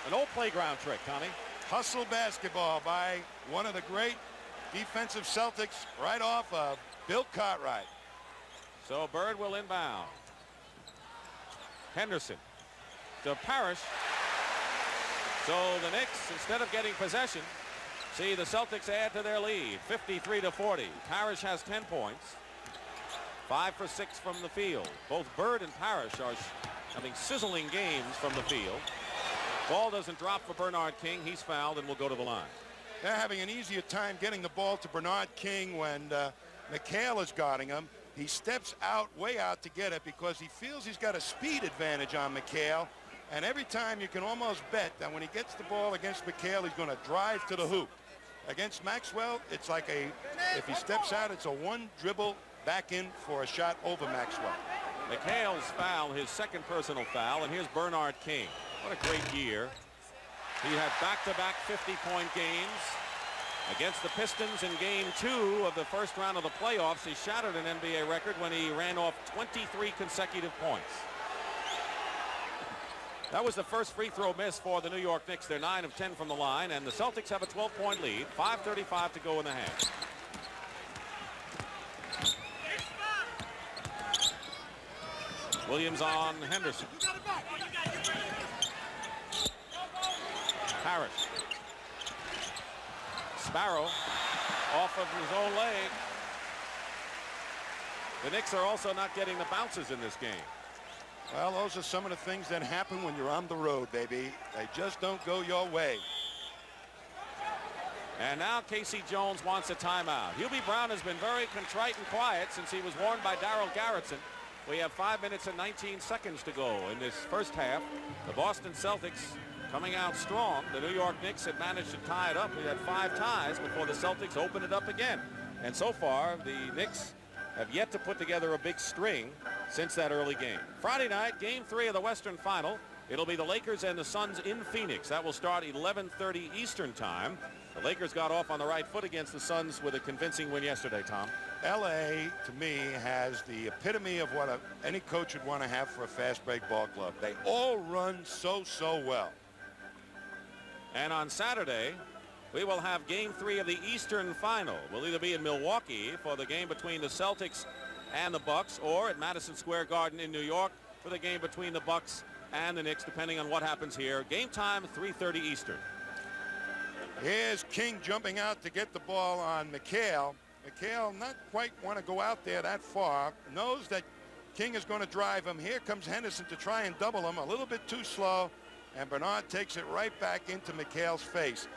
An old playground trick, Tommy. Hustle basketball by one of the great defensive Celtics right off of Bill Cartwright. So Bird will inbound. Henderson to Parrish. So the Knicks, instead of getting possession, see the Celtics add to their lead, 53-40. Parrish has 10 points, 5 for 6 from the field. Both Bird and Parrish are having sizzling games from the field. Ball doesn't drop for Bernard King. He's fouled and will go to the line. They're having an easier time getting the ball to Bernard King when McHale is guarding him. He steps out, way out to get it because he feels he's got a speed advantage on McHale. And every time you can almost bet that when he gets the ball against McHale, he's going to drive to the hoop. Against Maxwell, it's like if he steps out, it's a one dribble back in for a shot over Maxwell. McHale's foul, his second personal foul, and here's Bernard King. What a great year. He had back-to-back 50-point games against the Pistons in game 2 of the first round of the playoffs. He shattered an NBA record when he ran off 23 consecutive points. That was the first free throw miss for the New York Knicks. They're 9 of 10 from the line, and the Celtics have a 12-point lead. 5:35 to go in the half. Williams on Henderson. Parrish. Sparrow off of his own leg. The Knicks are also not getting the bounces in this game. Well, those are some of the things that happen when you're on the road, baby. They just don't go your way. And now Casey Jones wants a timeout. Hubie Brown has been very contrite and quiet since he was warned by Darryl Garretson. We have 5 minutes and 19 seconds to go in this first half. The Boston Celtics coming out strong. The New York Knicks had managed to tie it up. We had 5 ties before the Celtics opened it up again. And so far, the Knicks have yet to put together a big string since that early game. Friday night, game 3 of the Western Final. It'll be the Lakers and the Suns in Phoenix. That will start 11:30 Eastern time. The Lakers got off on the right foot against the Suns with a convincing win yesterday, Tom. L.A., to me, has the epitome of what any coach would want to have for a fast break ball club. They all run so well. And on Saturday, we will have game 3 of the Eastern Final. We'll either be in Milwaukee for the game between the Celtics and the Bucks, or at Madison Square Garden in New York for the game between the Bucks and the Knicks, depending on what happens here. Game time, 3:30 Eastern. Here's King jumping out to get the ball on McHale. McHale not quite want to go out there that far. Knows that King is going to drive him. Here comes Henderson to try and double him. A little bit too slow. And Bernard takes it right back into McHale's face.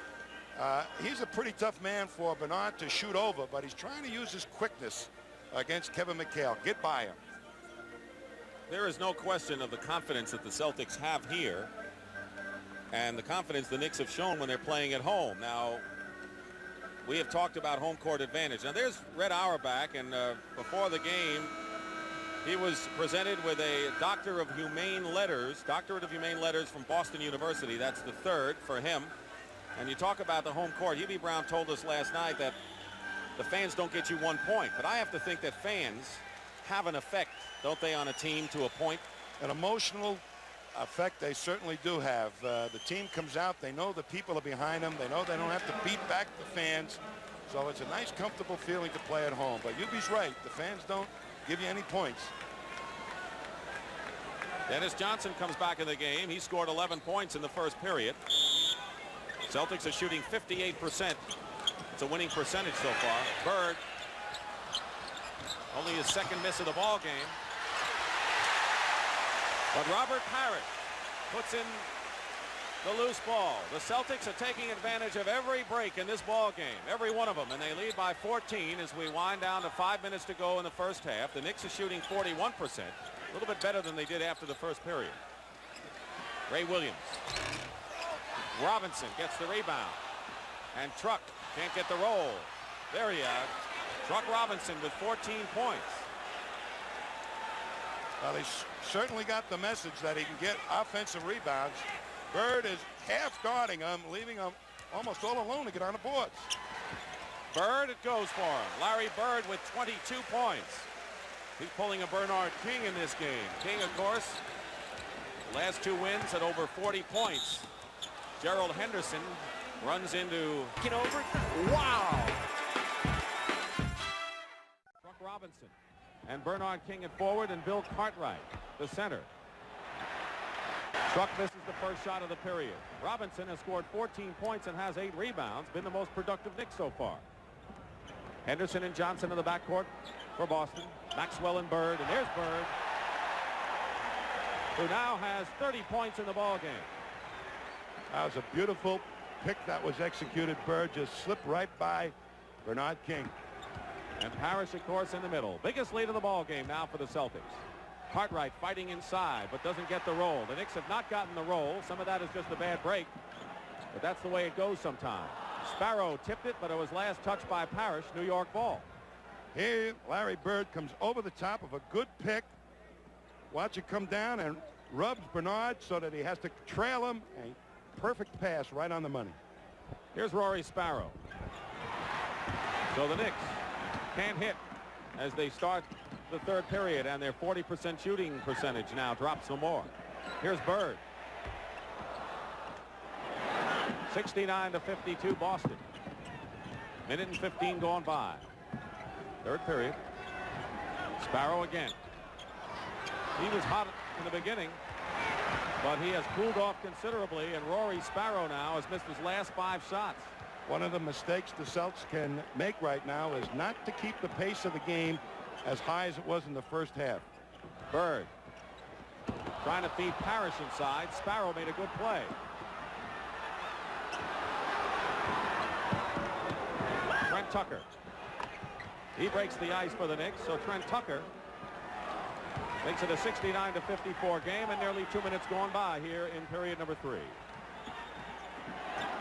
He's a pretty tough man for Bernard to shoot over, but he's trying to use his quickness against Kevin McHale. Get by him. There is no question of the confidence that the Celtics have here and the confidence the Knicks have shown when they're playing at home. Now, we have talked about home court advantage. Now, there's Red Auerbach, and before the game, he was presented with a Doctorate of Humane Letters from Boston University. That's the 3rd for him. And you talk about the home court. Hubie Brown told us last night that the fans don't get you 1 point. But I have to think that fans have an effect, don't they, on a team to a point? An emotional effect they certainly do have. The team comes out, they know the people are behind them, they know they don't have to beat back the fans, so it's a nice comfortable feeling to play at home. But Yubi's right, the fans don't give you any points. Dennis Johnson comes back in the game. He scored 11 points in the first period. Celtics are shooting 58%. It's a winning percentage so far. Bird, only his second miss of the ball game. But Robert Parrish puts in the loose ball. The Celtics are taking advantage of every break in this ball game, every one of them, and they lead by 14 as we wind down to 5 minutes to go in the first half. The Knicks are shooting 41%, a little bit better than they did after the first period. Ray Williams. Robinson gets the rebound, and Truck can't get the roll. There he is. Truck Robinson with 14 points. Well, he's certainly got the message that he can get offensive rebounds. Bird is half guarding him, leaving him almost all alone to get on the boards. Bird, it goes for him. Larry Bird with 22 points. He's pulling a Bernard King in this game. King, of course, last two wins at over 40 points. Gerald Henderson runs into... Get over. Wow. Truck Robinson. And Bernard King at forward, and Bill Cartwright, the center. Truck misses the first shot of the period. Robinson has scored 14 points and has 8 rebounds, been the most productive Knick so far. Henderson and Johnson in the backcourt for Boston. Maxwell and Bird, and there's Bird, who now has 30 points in the ball game. That was a beautiful pick that was executed. Bird just slipped right by Bernard King. And Parrish, of course, in the middle. Biggest lead of the ball game now for the Celtics. Cartwright fighting inside, but doesn't get the roll. The Knicks have not gotten the roll. Some of that is just a bad break, but that's the way it goes sometimes. Sparrow tipped it, but it was last touched by Parrish. New York ball. Here, Larry Bird comes over the top of a good pick. Watch it come down and rubs Bernard so that he has to trail him. A perfect pass right on the money. Here's Rory Sparrow. So the Knicks can't hit as they start the third period, and their 40% shooting percentage now drops some more. Here's Bird. 69-52 Boston. Minute and 15 gone by. Third period. Sparrow again. He was hot in the beginning, but he has cooled off considerably, and Rory Sparrow now has missed his last 5 shots. One of the mistakes the Celtics can make right now is not to keep the pace of the game as high as it was in the first half. Bird trying to feed Parrish inside. Sparrow made a good play. Trent Tucker. He breaks the ice for the Knicks, so Trent Tucker makes it a 69-54 game, and nearly 2 minutes gone by here in period number 3.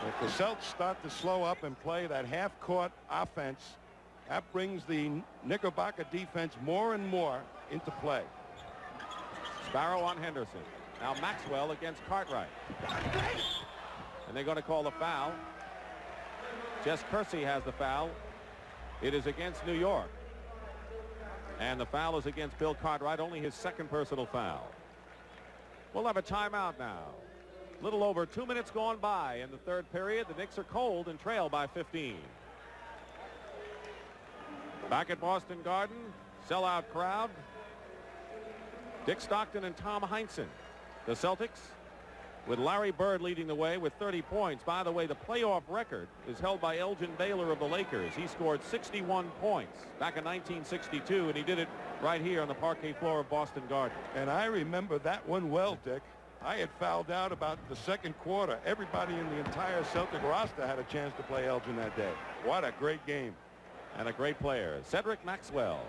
If the Celtics start to slow up and play that half-court offense, that brings the Knickerbocker defense more and more into play. Sparrow on Henderson. Now Maxwell against Cartwright. And they're going to call the foul. Jess Kersey has the foul. It is against New York. And the foul is against Bill Cartwright, only his second personal foul. We'll have a timeout now. Little over 2 minutes gone by in the third period. The Knicks are cold and trail by 15. Back at Boston Garden, sellout crowd. Dick Stockton and Tom Heinsohn. The Celtics with Larry Bird leading the way with 30 points. By the way, the playoff record is held by Elgin Baylor of the Lakers. He scored 61 points back in 1962, and he did it right here on the parquet floor of Boston Garden. And I remember that one well, Dick. I had fouled out about the second quarter. Everybody in the entire Celtic roster had a chance to play Elgin that day. What a great game. And a great player, Cedric Maxwell.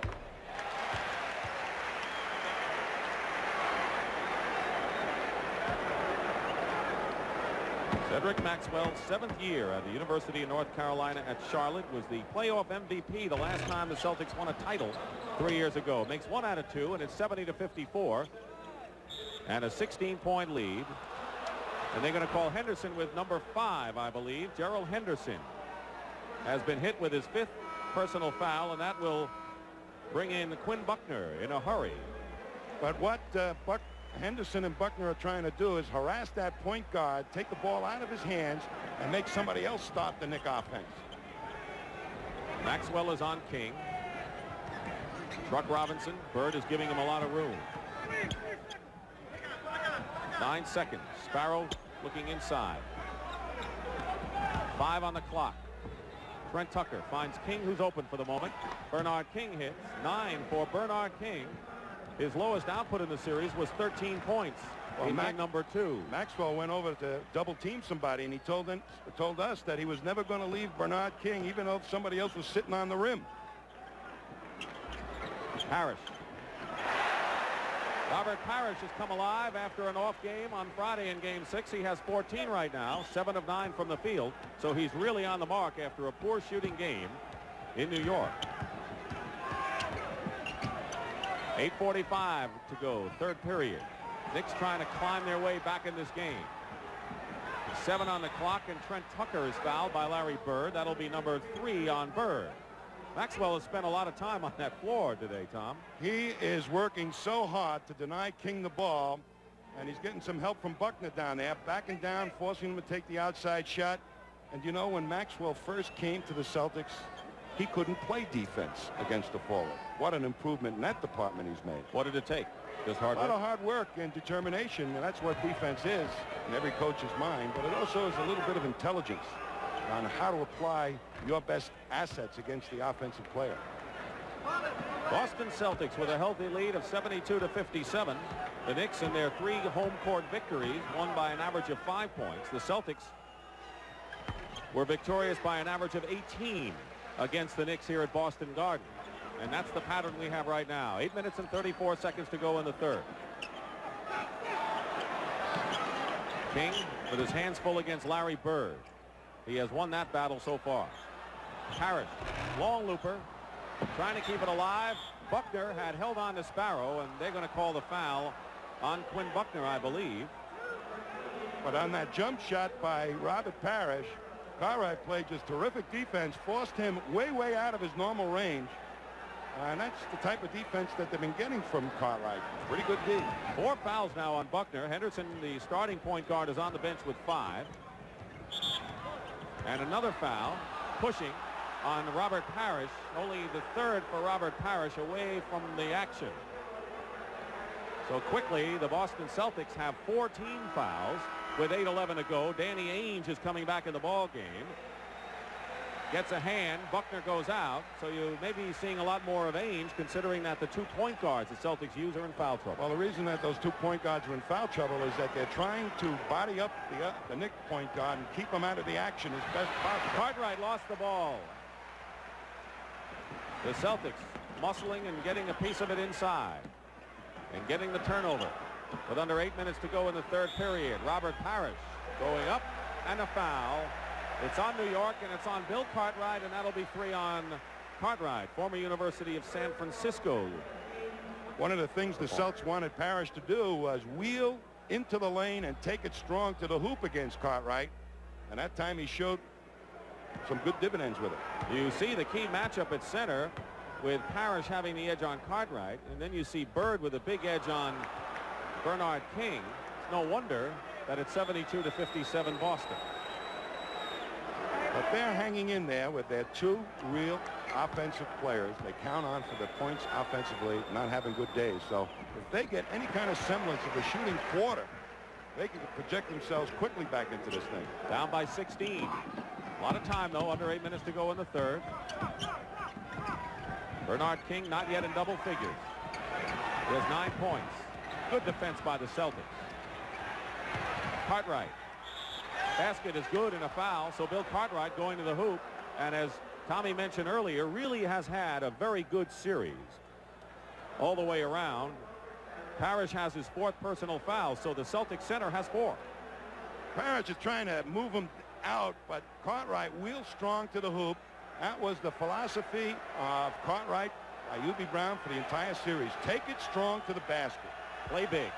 Cedric Maxwell, 7th year at the University of North Carolina at Charlotte, was the playoff MVP the last time the Celtics won a title 3 years ago. Makes 1 out of 2, and it's 70-54. And a 16-point lead. And they're going to call Henderson with number 5, I believe. Gerald Henderson has been hit with his 5th personal foul, and that will bring in Quinn Buckner in a hurry. But what Henderson and Buckner are trying to do is harass that point guard, take the ball out of his hands, and make somebody else stop the Knick offense. Maxwell is on King. Truck Robinson. Bird is giving him a lot of room. 9 seconds. Sparrow looking inside. 5 on the clock. Trent Tucker finds King, who's open for the moment. Bernard King hits. 9 for Bernard King. His lowest output in the series was 13 points in game number 2. Maxwell went over to double team somebody, and he told us that he was never going to leave Bernard King, even though somebody else was sitting on the rim. Parrish. Robert Parrish has come alive after an off game on Friday in game 6. He has 14 right now, 7 of 9 from the field. So he's really on the mark after a poor shooting game in New York. 8:45 to go, third period. Knicks trying to climb their way back in this game. 7 on the clock, and Trent Tucker is fouled by Larry Bird. That'll be number 3 on Bird. Maxwell has spent a lot of time on that floor today, Tom. He is working so hard to deny King the ball, and he's getting some help from Buckner down there, backing down, forcing him to take the outside shot. And you know, when Maxwell first came to the Celtics, he couldn't play defense against the forward. What an improvement in that department he's made. What did it take? Just hard work? A lot of hard work and determination, and that's what defense is in every coach's mind. But it also is a little bit of intelligence on how to apply your best assets against the offensive player. Boston Celtics with a healthy lead of 72-57. The Knicks in their 3 home court victories won by an average of 5 points. The Celtics were victorious by an average of 18 against the Knicks here at Boston Garden. And that's the pattern we have right now. 8 minutes and 34 seconds to go in the third. King with his hands full against Larry Bird. He has won that battle so far. Parrish, long looper, trying to keep it alive. Buckner had held on to Sparrow, and they're going to call the foul on Quinn Buckner, I believe. But on that jump shot by Robert Parrish, Cartwright played just terrific defense, forced him way out of his normal range. And that's the type of defense that they've been getting from Cartwright. Pretty good D. 4 fouls now on Buckner. Henderson, the starting point guard, is on the bench with 5. And another foul, pushing on Robert Parrish. Only the 3rd for Robert Parrish, away from the action. So quickly, the Boston Celtics have 14 fouls with 8:11 to go. Danny Ainge is coming back in the ball game. Gets a hand. Buckner goes out. So you may be seeing a lot more of Ainge, considering that the 2 point guards the Celtics use are in foul trouble. Well, the reason that those 2 point guards are in foul trouble is that they're trying to body up the Knicks point guard and keep them out of the action as best possible. Cartwright lost the ball. The Celtics muscling and getting a piece of it inside and getting the turnover with under 8 minutes to go in the third period. Robert Parrish going up, and a foul. It's on New York, and it's on Bill Cartwright, and that'll be 3 on Cartwright, former University of San Francisco. One of the things the Celtics wanted Parrish to do was wheel into the lane and take it strong to the hoop against Cartwright. And that time he showed some good dividends with it. You see the key matchup at center with Parrish having the edge on Cartwright, and then you see Bird with a big edge on Bernard King. It's no wonder that it's 72-57 Boston. But they're hanging in there with their 2 real offensive players. They count on for the points offensively, not having good days. So if they get any kind of semblance of a shooting quarter, they can project themselves quickly back into this thing. Down by 16. A lot of time, though, under 8 minutes to go in the third. Bernard King not yet in double figures. He has 9 points. Good defense by the Celtics. Cartwright. Basket is good and a foul, so Bill Cartwright going to the hoop, and as Tommy mentioned earlier, really has had a very good series all the way around. Parrish has his 4th personal foul, so the Celtic center has 4. Parrish is trying to move him out, but Cartwright wheels strong to the hoop. That was the philosophy of Cartwright by Hubie Brown for the entire series. Take it strong to the basket. Play big.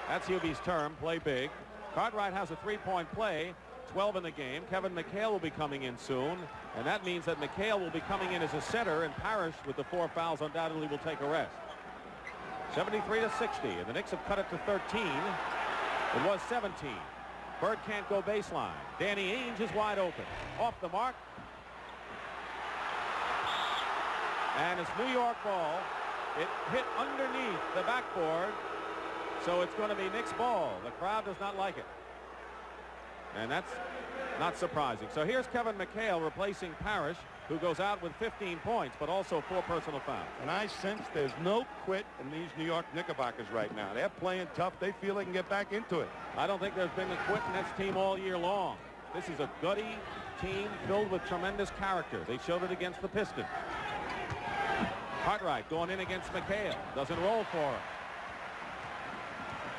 That's Hubie's term, play big. Cartwright has a 3-point play, 12 in the game. Kevin McHale will be coming in soon, and that means that McHale will be coming in as a center, and Parrish, with the 4 fouls, undoubtedly will take a rest. 73-60, and the Knicks have cut it to 13. It was 17. Bird can't go baseline. Danny Ainge is wide open. Off the mark. And it's New York ball. It hit underneath the backboard, so it's going to be Knicks ball. The crowd does not like it. And that's not surprising. So here's Kevin McHale replacing Parrish, who goes out with 15 points, but also 4 personal fouls. And I sense there's no quit in these New York Knickerbockers right now. They're playing tough. They feel they can get back into it. I don't think there's been a quit in this team all year long. This is a gutty team filled with tremendous character. They showed it against the Pistons. Cartwright going in against McHale. Doesn't roll for him.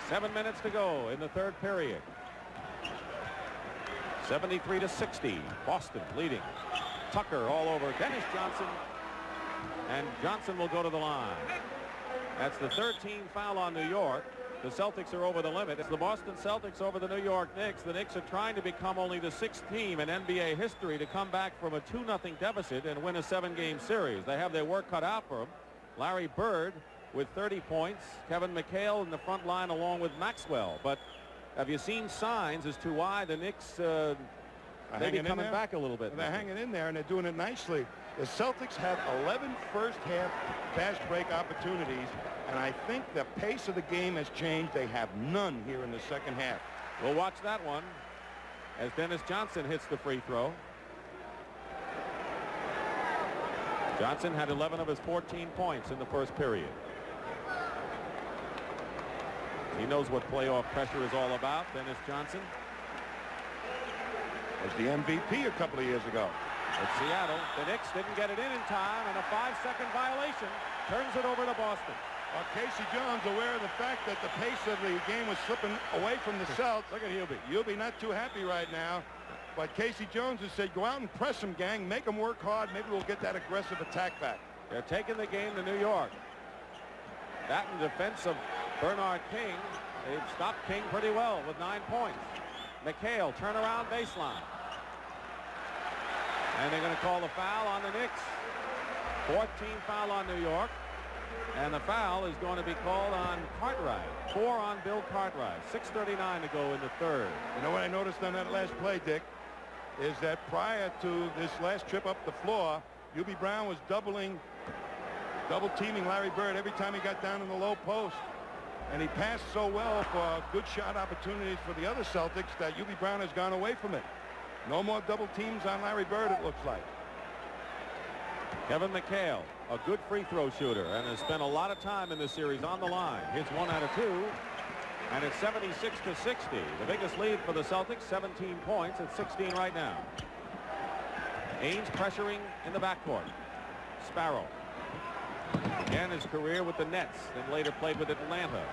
7 minutes to go in the third period. 73-60. Boston leading. Tucker all over Dennis Johnson. And Johnson will go to the line. That's the 13th foul on New York. The Celtics are over the limit. It's the Boston Celtics over the New York Knicks. The Knicks are trying to become only the 6th team in NBA history to come back from a 2-0 deficit and win a 7-game series. They have their work cut out for them. Larry Bird with 30 points. Kevin McHale in the front line along with Maxwell. But have you seen signs as to why the Knicks may be coming back a little bit? They're hanging in there, and they're doing it nicely. The Celtics had 11 first-half fast break opportunities, and I think the pace of the game has changed. They have none here in the second half. We'll watch that one as Dennis Johnson hits the free throw. Johnson had 11 of his 14 points in the first period. He knows what playoff pressure is all about, Dennis Johnson. Was the MVP a couple of years ago. At Seattle, the Knicks didn't get it in time, and a 5-second violation turns it over to Boston. Casey Jones, aware of the fact that the pace of the game was slipping away from the Celtics. Look at Hubie. Hubie not too happy right now. But Casey Jones has said, go out and press them, gang. Make them work hard. Maybe we'll get that aggressive attack back. They're taking the game to New York. That in defense of Bernard King. They've stopped King pretty well with 9 points. McHale, turnaround baseline. And they're going to call the foul on the Knicks. 14th foul on New York. And the foul is going to be called on Cartwright. 4 on Bill Cartwright. 6:39 to go in the third. You know what I noticed on that last play, Dick, is that prior to this last trip up the floor, Hubie Brown was double teaming Larry Bird every time he got down in the low post. And he passed so well for good shot opportunities for the other Celtics that Hubie Brown has gone away from it. No more double teams on Larry Bird, it looks like. Kevin McHale, a good free throw shooter, and has spent a lot of time in this series on the line. Hits 1 out of 2, and it's 76-60. The biggest lead for the Celtics, 17 points at 16 right now. Ainge pressuring in the backcourt. Sparrow. Began his career with the Nets, then later played with Atlanta.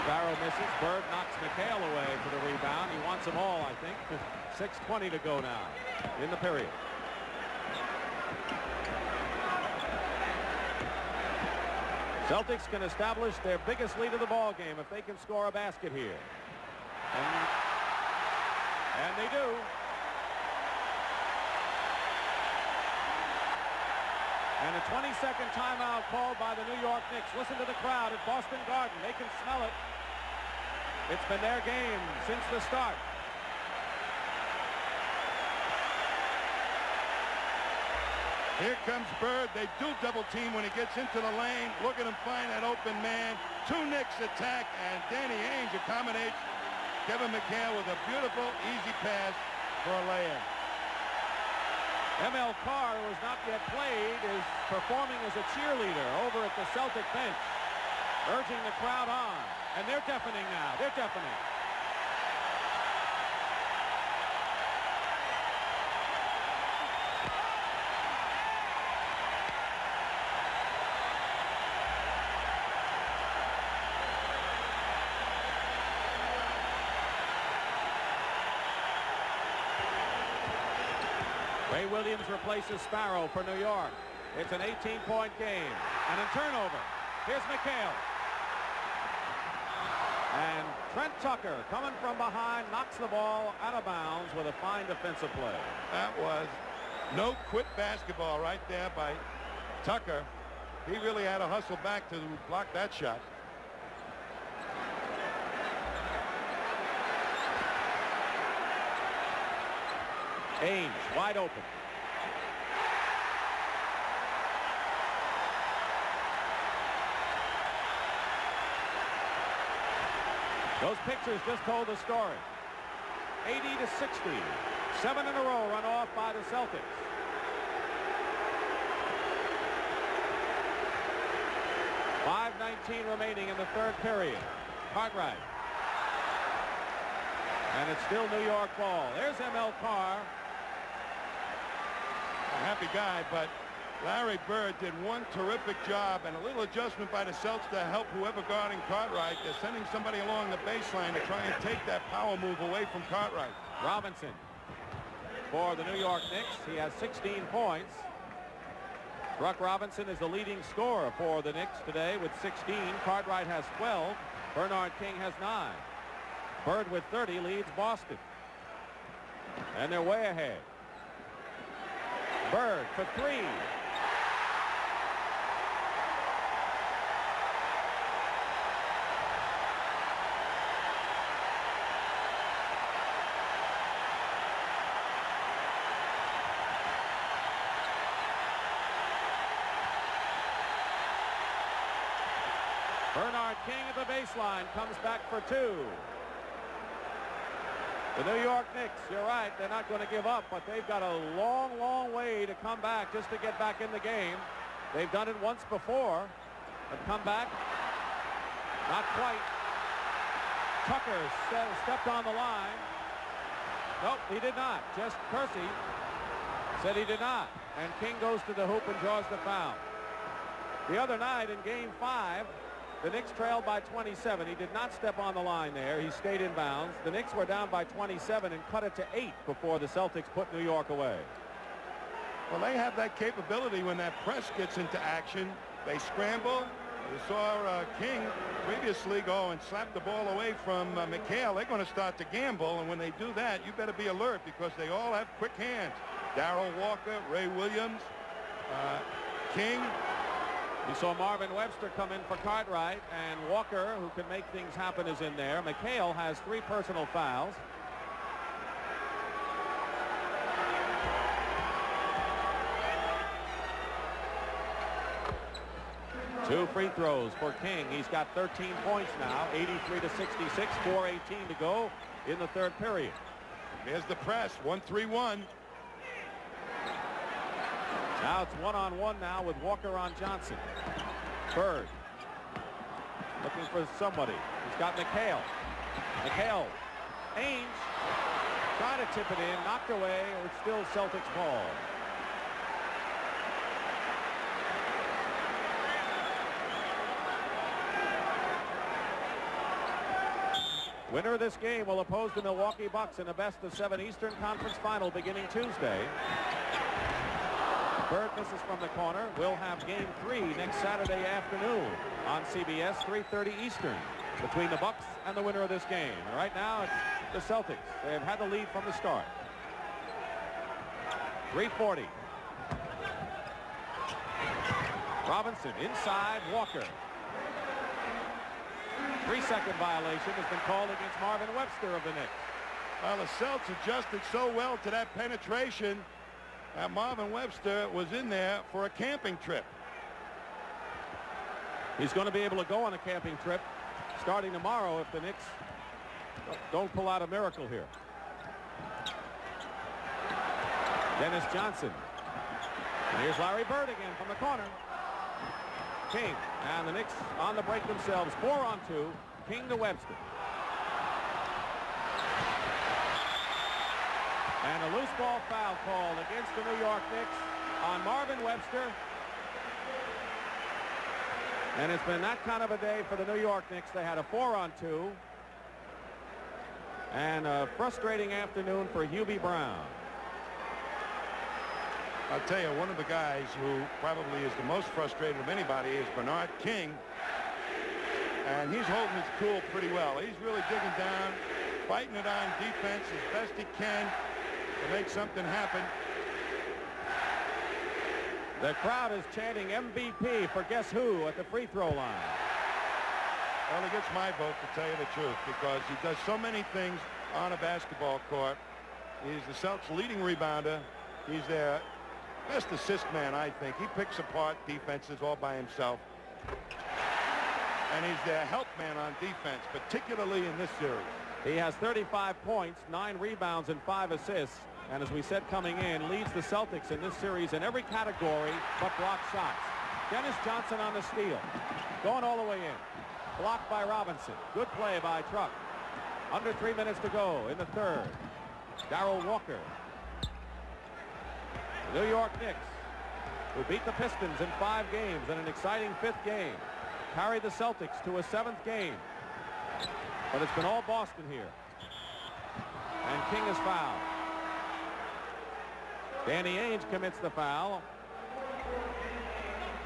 Sparrow misses. Bird knocks McHale away for the rebound. He wants them all, I think. 6:20 to go now in the period. Celtics can establish their biggest lead of the ball game if they can score a basket here. And they do. And a 20-second timeout called by the New York Knicks. Listen to the crowd at Boston Garden. They can smell it. It's been their game since the start. Here comes Bird. They do double team when he gets into the lane. Look at him find that open man. 2 Knicks attack, and Danny Ainge accommodates Kevin McHale with a beautiful, easy pass for a lay-in. M.L. Carr, who has not yet played, is performing as a cheerleader over at the Celtic bench, urging the crowd on. And they're deafening now. They're deafening. Ray Williams replaces Sparrow for New York. It's an 18-point game. And a turnover. Here's McHale. And Trent Tucker, coming from behind, knocks the ball out of bounds with a fine defensive play. That was no quit basketball right there by Tucker. He really had to hustle back to block that shot. Ainge wide open. Those pictures just told the story. 80-60. 7 in a row run off by the Celtics. .5:19 remaining in the third period. Cartwright. And it's still New York ball. There's ML Carr. A happy guy, but Larry Bird did one terrific job and a little adjustment by the Celtics to help whoever guarding Cartwright. They're sending somebody along the baseline to try and take that power move away from Cartwright. Robinson for the New York Knicks. He has 16 points. Bruck Robinson is the leading scorer for the Knicks today with 16. Cartwright has 12. Bernard King has 9. Bird with 30 leads Boston. And they're way ahead. Bird for 3. Bernard King at the baseline comes back for 2. The New York Knicks, you're right, they're not going to give up, but they've got a long, long way to come back just to get back in the game. They've done it once before, but come back, not quite. Tucker stepped on the line. Nope, he did not. Just Kersey said he did not. And King goes to the hoop and draws the foul. The other night in Game 5, the Knicks trailed by 27. He did not step on the line there. He stayed in bounds. The Knicks were down by 27 and cut it to 8 before the Celtics put New York away. Well, they have that capability when that press gets into action. They scramble. You saw King previously go and slap the ball away from McHale. They're going to start to gamble, and when they do that, you better be alert because they all have quick hands. Darrell Walker, Ray Williams, King. You saw Marvin Webster come in for Cartwright, and Walker, who can make things happen, is in there. McHale has 3 personal fouls. Two free throws for King. He's got 13 points now, 83-66, 4:18 to go in the third period. There's the press, 1-3-1. Now it's one-on-one now with Walker on Johnson. Bird looking for somebody. He's got McHale. McHale. Ainge trying to tip it in, knocked away. It's still Celtics ball. Winner of this game will oppose the Milwaukee Bucks in a best-of-7 Eastern Conference final beginning Tuesday. Bird misses from the corner. We'll have Game 3 next Saturday afternoon on CBS, 3:30 Eastern, between the Bucks and the winner of this game. And right now, it's the Celtics. They've had the lead from the start. 3:40. Robinson inside Walker. 3-second violation has been called against Marvin Webster of the Knicks. Well, the Celtics adjusted so well to that penetration. Marvin Webster was in there for a camping trip. He's going to be able to go on a camping trip starting tomorrow if the Knicks don't pull out a miracle here. Dennis Johnson. And here's Larry Bird again from the corner. King and the Knicks on the break themselves. 4-on-2. King to Webster. And a loose ball foul called against the New York Knicks on Marvin Webster. And it's been that kind of a day for the New York Knicks. They had a 4-on-2. And a frustrating afternoon for Hubie Brown. I'll tell you, one of the guys who probably is the most frustrated of anybody is Bernard King. And he's holding his cool pretty well. He's really digging down, fighting it on defense as best he can to make something happen. The crowd is chanting MVP for guess who at the free throw line. Well, he gets my vote, to tell you the truth, because he does so many things on a basketball court. He's the Celtics' leading rebounder. He's their best assist man, I think. He picks apart defenses all by himself. And he's their help man on defense, particularly in this series. He has 35 points, 9 rebounds, and 5 assists. And as we said coming in, leads the Celtics in this series in every category but block shots. Dennis Johnson on the steal. Going all the way in. Blocked by Robinson. Good play by Truck. Under 3 minutes to go in the third. Darrell Walker. The New York Knicks, who beat the Pistons in 5 games in an exciting 5th game, carried the Celtics to a 7th game. But it's been all Boston here. And King is fouled. Danny Ainge commits the foul.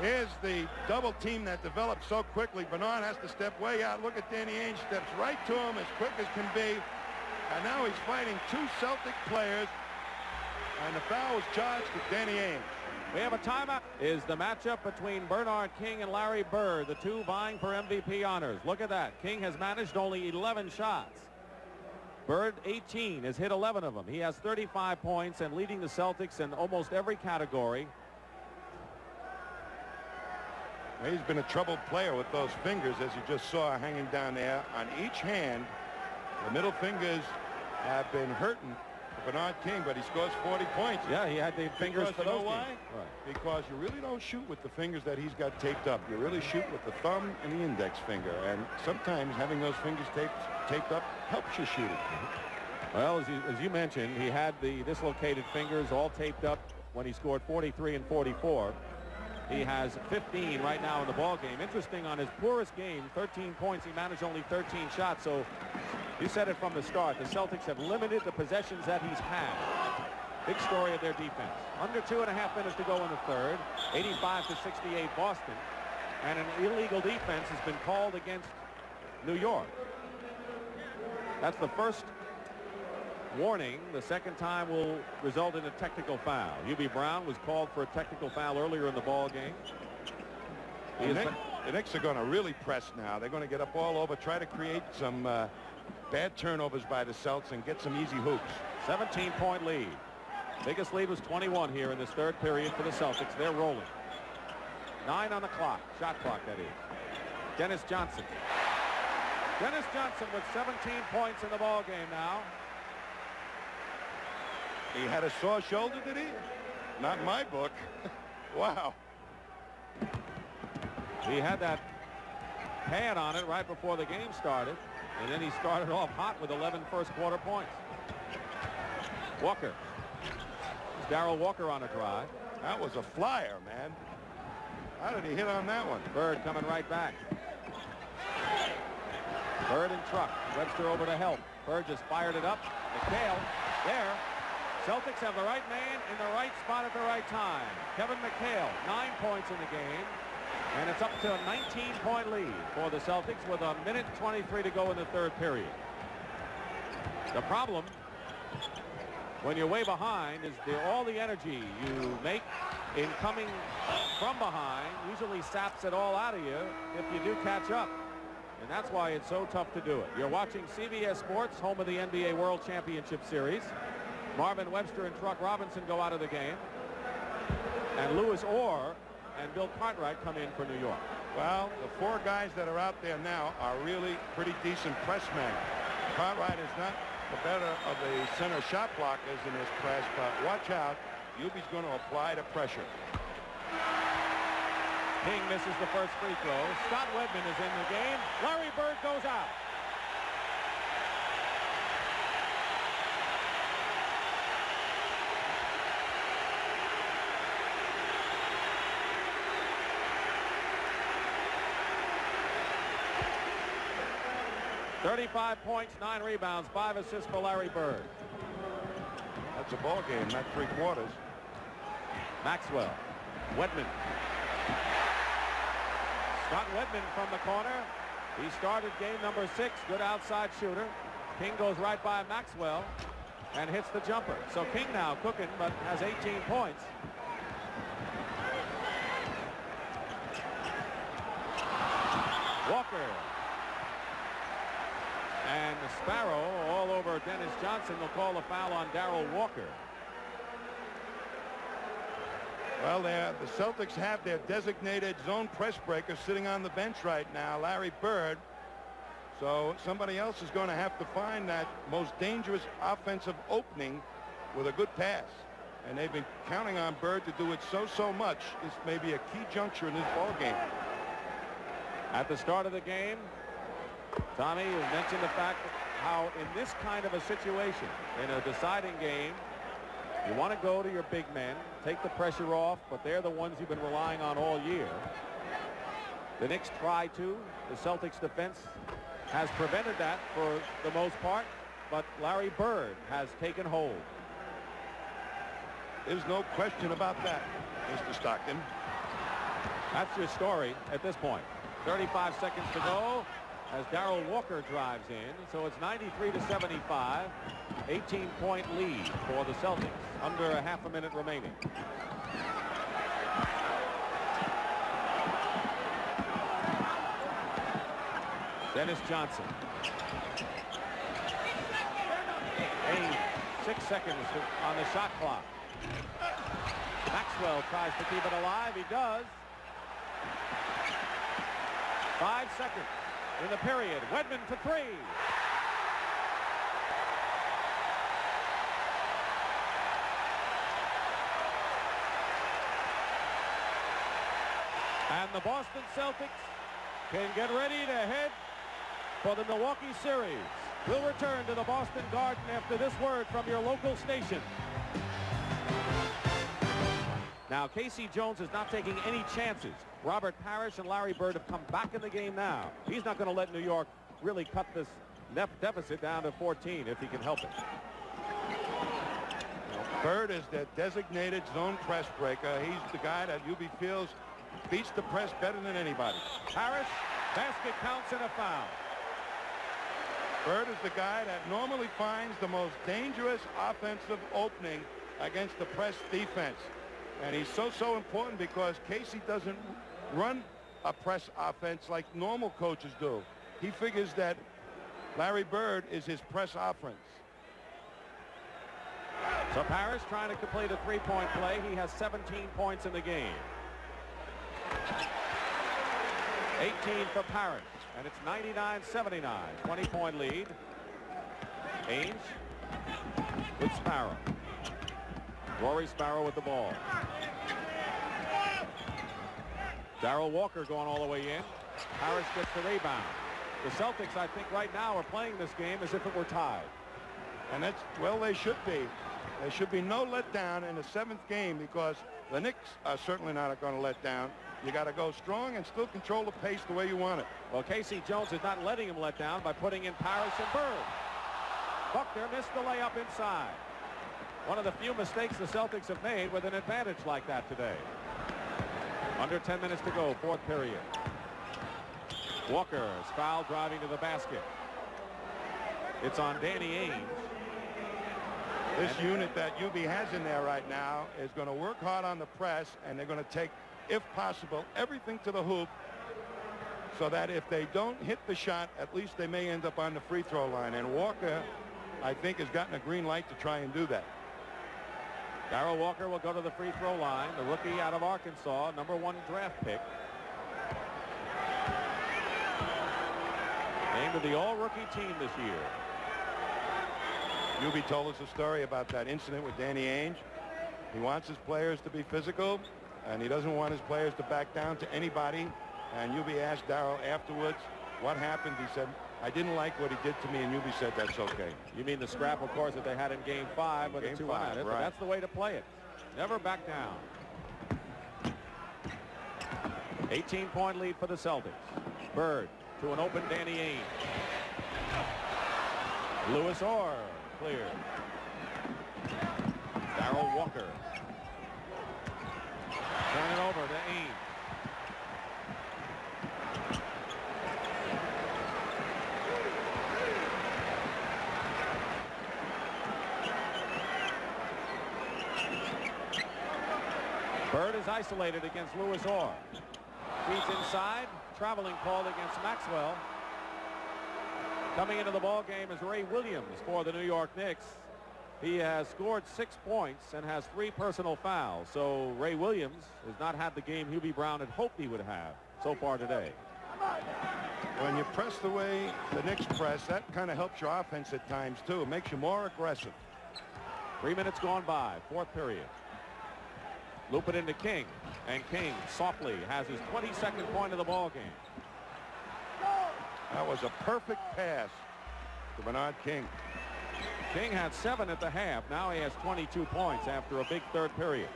Here's the double team that developed so quickly. Bernard has to step way out. Look at Danny Ainge, steps right to him as quick as can be. And now he's fighting 2 Celtic players. And the foul was charged to Danny Ainge. We have a timeout. Is the matchup between Bernard King and Larry Bird, the 2 vying for MVP honors. Look at that. King has managed only 11 shots. Bird 18, has hit 11 of them. He has 35 points and leading the Celtics in almost every category. He's been a troubled player with those fingers, as you just saw hanging down there on each hand. The middle fingers have been hurting for Bernard King, but he scores 40 points. Yeah, he had the fingers for those. You know why? Right. Because you really don't shoot with the fingers that he's got taped up. You really shoot with the thumb and the index finger, and sometimes having those fingers taped up helps you shoot it. Well, as you mentioned, he had the dislocated fingers all taped up when he scored 43 and 44. He has 15 right now in the ball game. Interesting, on his poorest game, 13 points, he managed only 13 shots. So you said it from the start. The Celtics have limited the possessions that he's had. Big story of their defense. Under 2.5 minutes to go in the third. 85-68 Boston. And an illegal defense has been called against New York. That's the first warning. The second time will result in a technical foul. U.B. Brown was called for a technical foul earlier in the ball game. The Knicks are going to really press now. They're going to get up all over, try to create some bad turnovers by the Celtics and get some easy hoops. 17-point lead. Biggest lead was 21 here in this third period for the Celtics. They're rolling. 9 on the clock. Shot clock, that is. Dennis Johnson. Dennis Johnson with 17 points in the ball game now. He had a sore shoulder, did he? Not in my book. Wow. He had that pad on it right before the game started, and then he started off hot with 11 first quarter points. Walker. Darrell Walker on a drive. That was a flyer, man. How did he hit on that one? Bird coming right back. Bird and Truck. Webster over to help. Bird just fired it up. McHale there. Celtics have the right man in the right spot at the right time. Kevin McHale, 9 points in the game. And it's up to a 19-point lead for the Celtics with 1:23 to go in the third period. The problem when you're way behind is all the energy you make in coming from behind usually saps it all out of you if you do catch up. And that's why it's so tough to do it. You're watching CBS Sports, home of the NBA World Championship Series. Marvin Webster and Truck Robinson go out of the game. And Lewis Orr and Bill Cartwright come in for New York. Well, the 4 guys that are out there now are really pretty decent press men. Cartwright is not the better of the center shot blockers in this press, but watch out. Yubi's going to apply the pressure. King misses the first free throw. Scott Wedman is in the game. Larry Bird goes out. .35 points, 9 rebounds, 5 assists for Larry Bird. That's a ball game, not 3 quarters. Maxwell. Wedman. Scott Wedman from the corner. He started game number 6. Good outside shooter. King goes right by Maxwell and hits the jumper. So King now cooking, but has 18 points. Walker. And Sparrow all over Dennis Johnson will call a foul on Darrell Walker. Well, the Celtics have their designated zone press breaker sitting on the bench right now, Larry Bird. So somebody else is going to have to find that most dangerous offensive opening with a good pass. And they've been counting on Bird to do it so much. This may be a key juncture in this ball game. At the start of the game, Tommy, you mentioned the fact how in this kind of a situation, in a deciding game, you want to go to your big men, take the pressure off, but they're the ones you've been relying on all year. The Knicks try to. The Celtics defense has prevented that for the most part, but Larry Bird has taken hold. There's no question about that, Mr. Stockton. That's your story at this point. 35 seconds to go as Darrell Walker drives in. So it's 93-75. 18-point lead for the Celtics. Under a half a minute remaining. Dennis Johnson. 6 seconds on the shot clock. Maxwell tries to keep it alive. He does. 5 seconds in the period. Wedman for three. And the Boston Celtics can get ready to head for the Milwaukee series. We'll return to the Boston Garden after this word from your local station. Now, Casey Jones is not taking any chances. Robert Parrish and Larry Bird have come back in the game now. He's not going to let New York really cut this deficit down to 14 if he can help it. Bird is their designated zone press breaker. He's the guy that UB feels beats the press better than anybody. Parrish, basket counts and a foul. Bird is the guy that normally finds the most dangerous offensive opening against the press defense. And he's so important because Casey doesn't run a press offense like normal coaches do. He figures that Larry Bird is his press offense. So Parrish trying to complete a three-point play. He has 17 points in the game. 18 for Parrish, and it's 99-79. 20-point lead. Ainge with Sparrow. Rory Sparrow with the ball. Darrell Walker going all the way in. Parrish gets the rebound. The Celtics, I think, right now are playing this game as if it were tied. And that's, well, they should be. There should be no letdown in the 7th game because the Knicks are certainly not going to let down. You got to go strong and still control the pace the way you want it. Well, Casey Jones is not letting him let down by putting in Parrish and Bird. Buckner missed the layup inside. One of the few mistakes the Celtics have made with an advantage like that today. Under 10 minutes to go, 4th period. Walker is fouled driving to the basket. It's on Danny Ainge. This unit that UB has in there right now is going to work hard on the press, and they're going to take, if possible, everything to the hoop so that if they don't hit the shot, at least they may end up on the free throw line. And Walker, I think, has gotten a green light to try and do that. Darrell Walker will go to the free throw line. The rookie out of Arkansas, #1 draft pick. Named to the all-rookie team this year. UB told us a story about that incident with Danny Ainge. He wants his players to be physical, and he doesn't want his players to back down to anybody. And UB asked Darrell afterwards what happened. He said, I didn't like what he did to me, and UB said that's okay. You mean the scrap, of course, that they had in Game 5 with the 2 on it. But that's the way to play it. Never back down. 18-point lead for the Celtics. Bird to an open Danny Ainge. Lewis Orr cleared. Darrell Walker. Turn it over to Ainge. Bird is isolated against Lewis Orr. Feeds inside. Traveling called against Maxwell. Coming into the ball game is Ray Williams for the New York Knicks. He has scored 6 points and has 3 personal fouls. So Ray Williams has not had the game Hubie Brown had hoped he would have so far today. When you press the way the Knicks press, that kind of helps your offense at times too. It makes you more aggressive. 3 minutes gone by, 4th period. Loop it into King, and King softly has his 22nd point of the ball game. That was a perfect pass to Bernard King. King had 7 at the half. Now he has 22 points after a big 3rd period.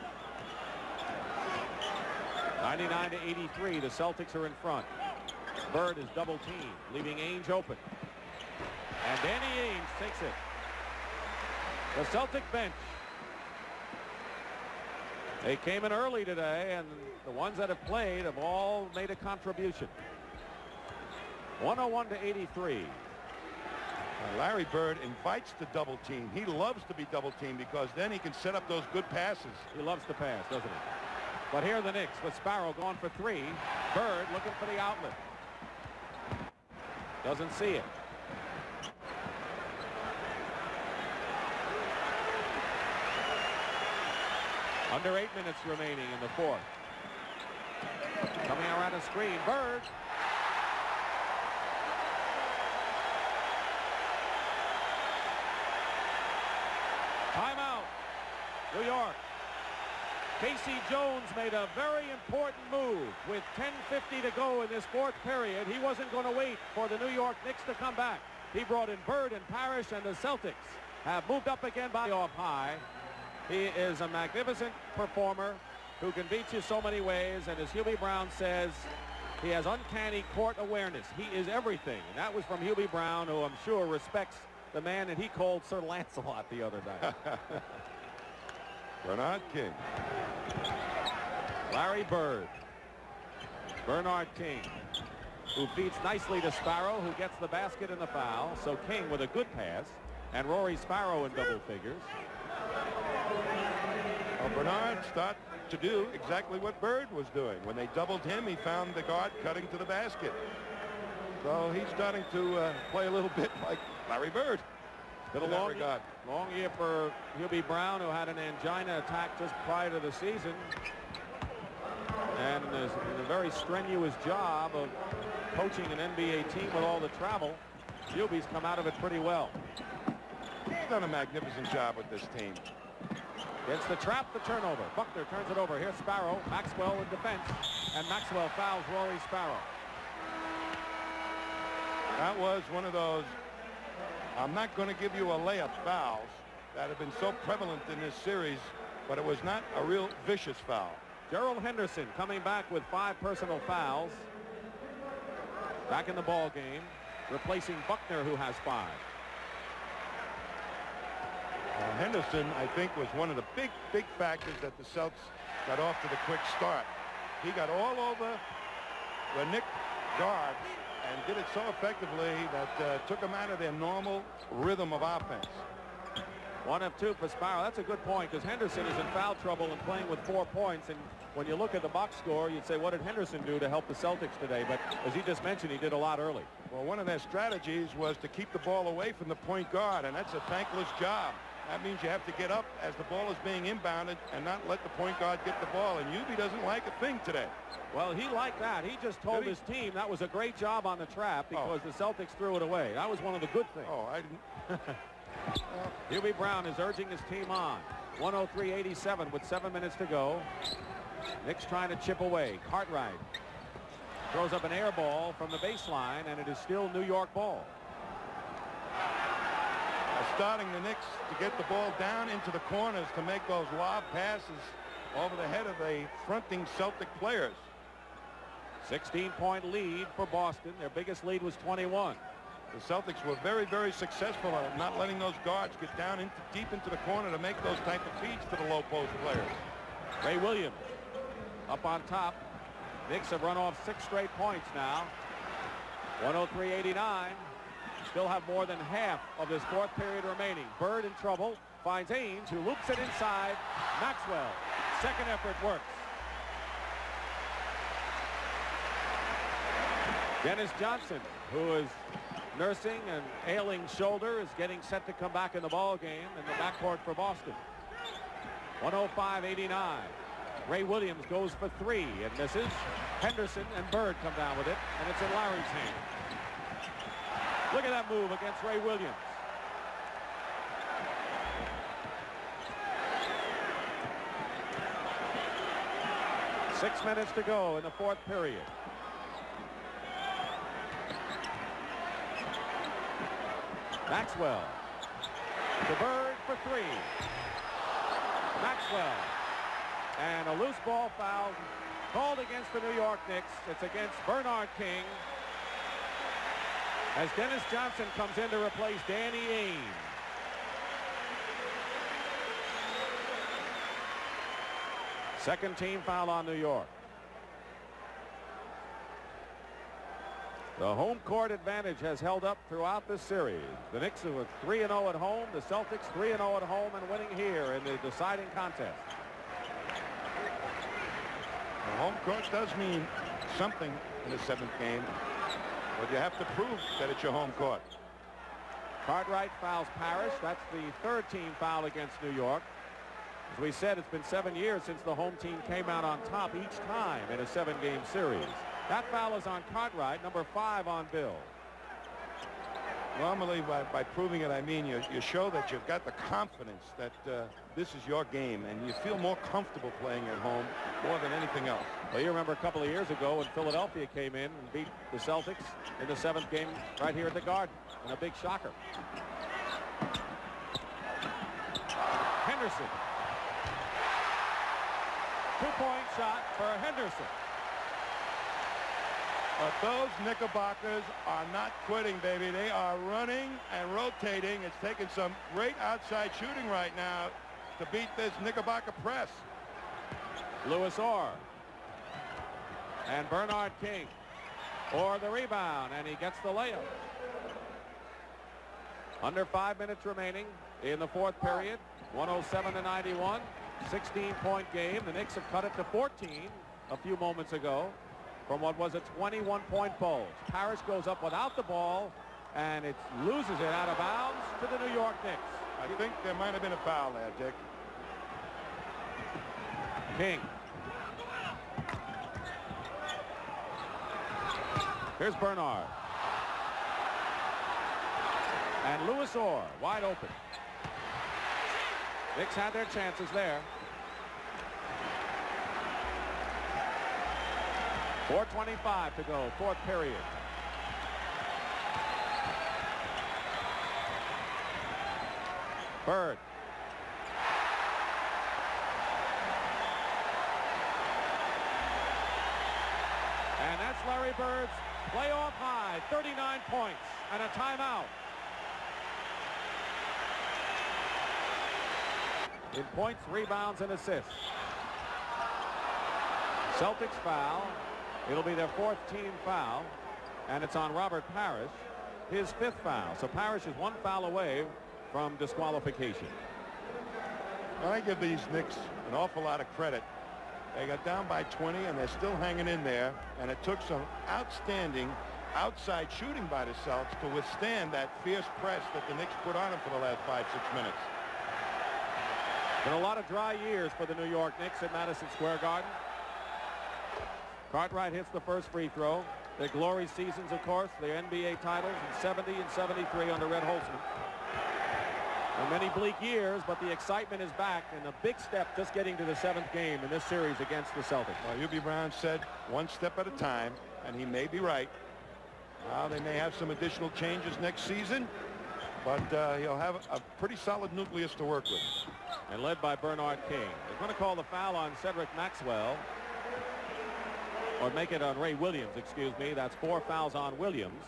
99-83. The Celtics are in front. Bird is double teamed, leaving Ainge open. And Danny Ainge takes it. The Celtic bench. They came in early today, and the ones that have played have all made a contribution. 101-83. Larry Bird invites the double team. He loves to be double teamed because then he can set up those good passes. He loves to pass, doesn't he? But here are the Knicks with Sparrow going for 3. Bird looking for the outlet. Doesn't see it. Under 8 minutes remaining in the 4th. Coming around a screen. Bird. Timeout. New York. Casey Jones made a very important move with 10:50 to go in this 4th period. He wasn't going to wait for the New York Knicks to come back. He brought in Bird and Parrish, and the Celtics have moved up again by off high. He is a magnificent performer who can beat you so many ways, and as Hubie Brown says, he has uncanny court awareness. He is everything, and that was from Hubie Brown, who I'm sure respects the man that he called Sir Lancelot the other night. Bernard King. Larry Bird. Bernard King, who feeds nicely to Sparrow, who gets the basket and the foul. So King with a good pass, and Rory Sparrow in double figures. Well, Bernard started to do exactly what Bird was doing. When they doubled him, he found the guard cutting to the basket. So he's starting to play a little bit like Larry Bird. Been a long year for Hubie Brown, who had an angina attack just prior to the season. And in a very strenuous job of coaching an NBA team with all the travel, Hubie's come out of it pretty well. He's done a magnificent job with this team. Gets the trap, the turnover. Buckner turns it over. Here's Sparrow. Maxwell in defense. And Maxwell fouls Rory Sparrow. That was one of those, I'm not going to give you a layup fouls that have been so prevalent in this series, but it was not a real vicious foul. Gerald Henderson coming back with 5 personal fouls. Back in the ball game, replacing Buckner, who has 5. Henderson, I think, was one of the big factors that the Celtics got off to the quick start. He got all over the Knick guards and did it so effectively that took them out of their normal rhythm of offense. 1 of 2 for Sparrow. That's a good point, because Henderson is in foul trouble and playing with 4 points. And when you look at the box score, you'd say, what did Henderson do to help the Celtics today? But as he just mentioned, he did a lot early. Well, one of their strategies was to keep the ball away from the point guard, and that's a thankless job. That means you have to get up as the ball is being inbounded and not let the point guard get the ball. And Hubie doesn't like a thing today. Well, he liked that. He just told his team that was a great job on the trap because the Celtics threw it away. That was one of the good things. Oh, I didn't. Hubie Brown is urging his team on. 103-87 with 7 minutes to go. Knicks trying to chip away. Cartwright throws up an air ball from the baseline, and it is still New York ball. Starting the Knicks to get the ball down into the corners to make those lob passes over the head of the fronting Celtic players. 16-point lead for Boston. Their biggest lead was 21. The Celtics were very successful at not letting those guards get down deep into the corner to make those type of feeds to the low post players. Ray Williams up on top. Knicks have run off 6 straight points now. 103-89. Still have more than half of this 4th period remaining. Bird in trouble. Finds Ainge, who loops it inside. Maxwell. Second effort works. Dennis Johnson, who is nursing an ailing shoulder, is getting set to come back in the ball game in the backcourt for Boston. 105-89. Ray Williams goes for three and misses. Henderson and Bird come down with it, and it's in Larry's hand. Look at that move against Ray Williams. Six minutes to go in the fourth period. Maxwell to Bird for three. Maxwell. And a loose ball foul called against the New York Knicks. It's against Bernard King as Dennis Johnson comes in to replace Danny Ainge. Second team foul on New York. The home court advantage has held up throughout this series. The Knicks were 3-0 at home. The Celtics 3-0 at home and winning here in the deciding contest. The home court does mean something in the seventh game, but you have to prove that it's your home court. Cartwright fouls Parrish. That's the third team foul against New York. As we said, it's been 7 years since the home team came out on top each time in a 7-game series. That foul is on Cartwright, number 5 on Bill. Normally, by proving it, I mean you show that you've got the confidence that this is your game, and you feel more comfortable playing at home more than anything else. Well, you remember a couple of years ago when Philadelphia came in and beat the Celtics in the 7th game right here at the Garden in a big shocker. Henderson. Two-point shot for Henderson. But those Knickerbockers are not quitting, baby. They are running and rotating. It's taking some great outside shooting right now to beat this Knickerbocker press. Lewis Orr. And Bernard King. Orr the rebound, and he gets the layup. Under 5 minutes remaining in the fourth period. 107-91. 16-point game. The Knicks have cut it to 14 a few moments ago from what was a 21-point bulge. Parrish goes up without the ball, and it loses it out of bounds to the New York Knicks. I think there might have been a foul there, Dick. King. Here's Bernard. And Lewis Orr wide open. Knicks had their chances there. 4:25 to go, fourth period. Bird. And that's Larry Bird's playoff high, 39 points and a timeout. In points, rebounds, and assists. Celtics foul. It'll be their fourth team foul, and it's on Robert Parrish, his fifth foul. So Parrish is one foul away from disqualification. Well, I give these Knicks an awful lot of credit. They got down by 20, and they're still hanging in there, and it took some outstanding outside shooting by the Celtics to withstand that fierce press that the Knicks put on them for the last 5-6 minutes. Been a lot of dry years for the New York Knicks at Madison Square Garden. Cartwright hits the first free throw. Their glory seasons, of course, their NBA titles in 70 and 73 under Red Holtzman. And many bleak years, but the excitement is back, and a big step just getting to the 7th game in this series against the Celtics. Well, Hubie Brown said one step at a time, and he may be right. They may have some additional changes next season, but he'll have a pretty solid nucleus to work with. And led by Bernard King. They're going to call the foul on Cedric Maxwell. Or make it on Ray Williams, excuse me. That's 4 fouls on Williams.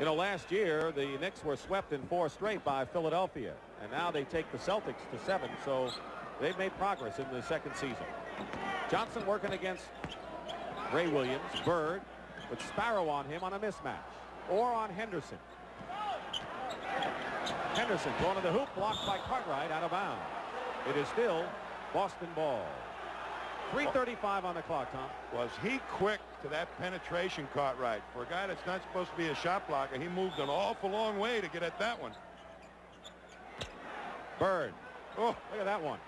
You know, last year, the Knicks were swept in 4 straight by Philadelphia. And now they take the Celtics to 7. So they've made progress in the second season. Johnson working against Ray Williams. Bird with Sparrow on him on a mismatch. Or on Henderson. Henderson going to the hoop, blocked by Cartwright, out of bounds. It is still Boston ball. 3:35 on the clock, Tom. Was he quick to that penetration Cartwright. For a guy that's not supposed to be a shot blocker, he moved an awful long way to get at that one. Bird. Oh, look at that one.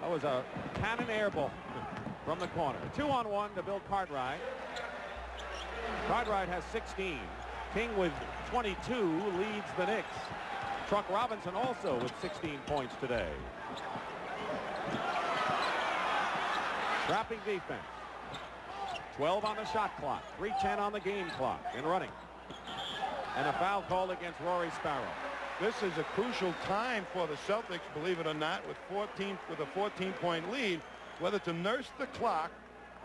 That was a cannon air ball from the corner. 2-on-1 to Bill Cartwright. Cartwright has 16. King with 22 leads the Knicks. Truck Robinson also with 16 points today. Trapping defense. 12 on the shot clock. 3:10 on the game clock. And running. And a foul called against Rory Sparrow. This is a crucial time for the Celtics, believe it or not, with a 14-point lead, whether to nurse the clock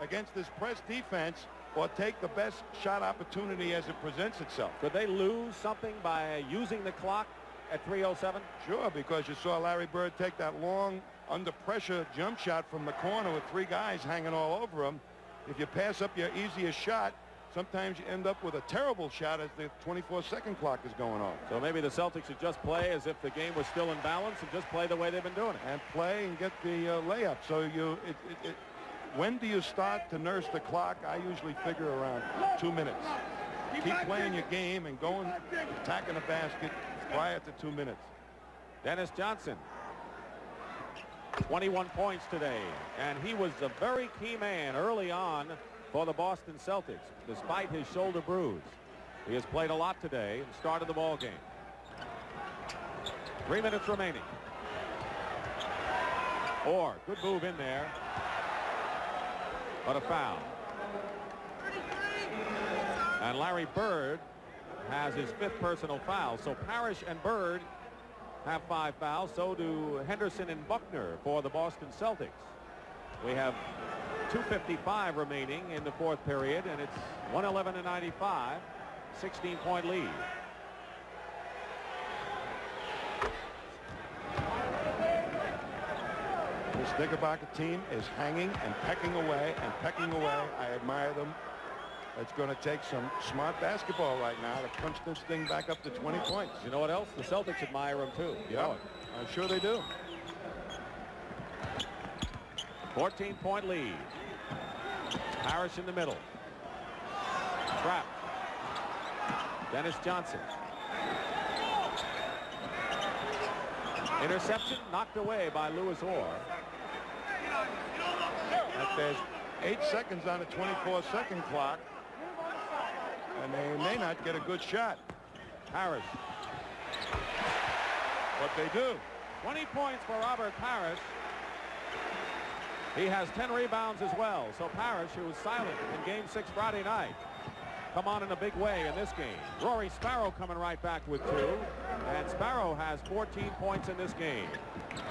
against this press defense or take the best shot opportunity as it presents itself. Could they lose something by using the clock at 3:07? Sure, because you saw Larry Bird take that long under pressure jump shot from the corner with 3 guys hanging all over him. If you pass up your easiest shot, sometimes you end up with a terrible shot as the 24-second clock is going on. So maybe the Celtics should just play as if the game was still in balance and just play the way they've been doing it. And play and get the layup. So when do you start to nurse the clock? I usually figure around 2 minutes. Keep playing your game and going, attacking the basket prior to 2 minutes. Dennis Johnson. 21 points today, and he was a very key man early on for the Boston Celtics, despite his shoulder bruise. He has played a lot today and started the ball game. 3 minutes remaining. Orr, good move in there, but a foul. And Larry Bird has his 5th personal foul. So Parrish and Bird have 5 fouls. So do Henderson and Buckner for the Boston Celtics. We have 2:55 remaining in the 4th period, and it's 111-95, 16-point lead. This Knickerbocker team is hanging and pecking away and pecking away. I admire them. It's going to take some smart basketball right now to punch this thing back up to 20 points. You know what else? The Celtics admire him too. You know it. I'm sure they do. 14-point lead. Parrish in the middle. Trap. Dennis Johnson. Interception knocked away by Lewis Orr. There's 8 seconds on a 24-second clock, and they may not get a good shot. Parrish. But they do. 20 points for Robert Parrish. He has 10 rebounds as well. So Parrish, who was silent in Game 6 Friday night, come on in a big way in this game. Rory Sparrow coming right back with 2. And Sparrow has 14 points in this game.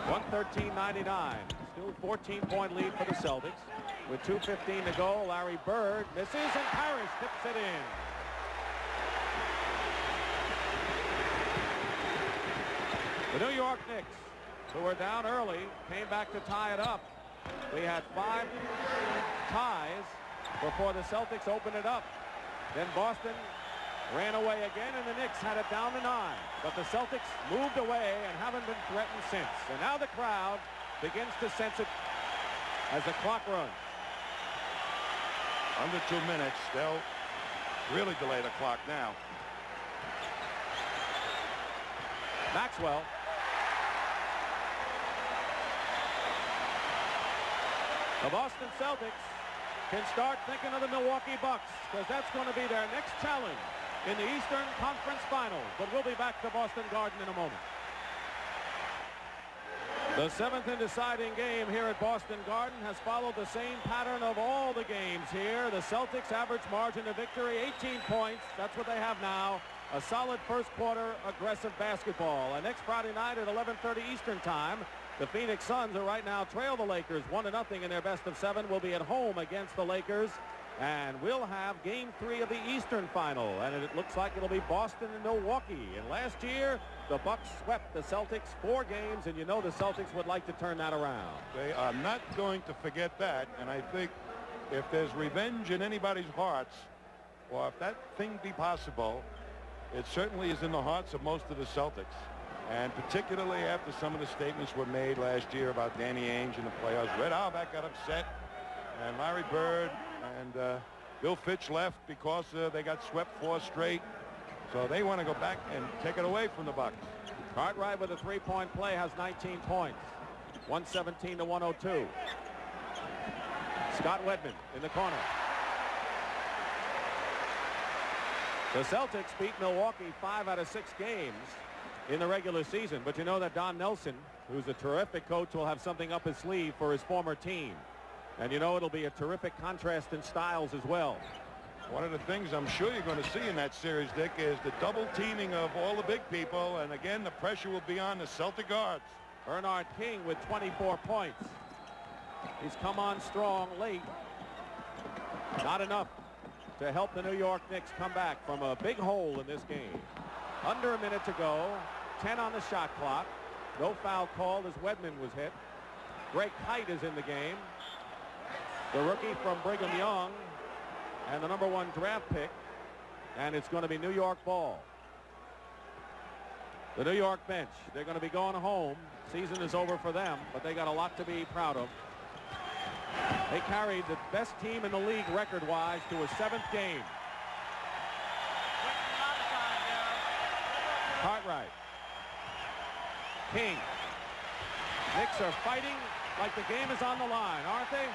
113-99. Still 14-point lead for the Celtics. With 2:15 to go, Larry Bird misses and Parrish tips it in. The New York Knicks, who were down early, came back to tie it up. We had 5 ties before the Celtics opened it up. Then Boston ran away again, and the Knicks had it down to 9. But the Celtics moved away and haven't been threatened since. And now the crowd begins to sense it as the clock runs. Under 2 minutes. They'll really delay the clock now. Maxwell. The Boston Celtics can start thinking of the Milwaukee Bucks, because that's going to be their next challenge in the Eastern Conference Finals. But we'll be back to Boston Garden in a moment. The 7th and deciding game here at Boston Garden has followed the same pattern of all the games here. The Celtics' average margin of victory, 18 points. That's what they have now. A solid first quarter aggressive basketball. And next Friday night at 11:30 Eastern time, the Phoenix Suns, who right now trail the Lakers 1-0 in their best of 7, will be at home against the Lakers. And we'll have Game 3 of the Eastern Final. And it looks like it'll be Boston and Milwaukee. And last year, the Bucks swept the Celtics 4 games, and you know the Celtics would like to turn that around. They are not going to forget that. And I think if there's revenge in anybody's hearts, or if that thing be possible, it certainly is in the hearts of most of the Celtics. And particularly after some of the statements were made last year about Danny Ainge in the playoffs. Red Auerbach got upset, and Larry Bird and Bill Fitch left because they got swept 4 straight. So they want to go back and take it away from the Bucks. Cartwright with a three-point play has 19 points. 117 to 102. Scott Wedman in the corner. The Celtics beat Milwaukee 5 out of 6 games in the regular season. But you know that Don Nelson, who's a terrific coach, will have something up his sleeve for his former team. And you know it'll be a terrific contrast in styles as well. One of the things I'm sure you're going to see in that series, Dick, is the double teaming of all the big people. And again, the pressure will be on the Celtic guards. Bernard King with 24 points. He's come on strong late. Not enough to help the New York Knicks come back from a big hole in this game. Under a minute to go. 10 on the shot clock. No foul called as Wedman was hit. Greg Kite is in the game. The rookie from Brigham Young and the #1 draft pick. And it's going to be New York ball. The New York bench, they're going to be going home. Season is over for them, but they got a lot to be proud of. They carried the best team in the league record-wise to a 7th game. Cartwright. King. Knicks are fighting like the game is on the line, aren't they?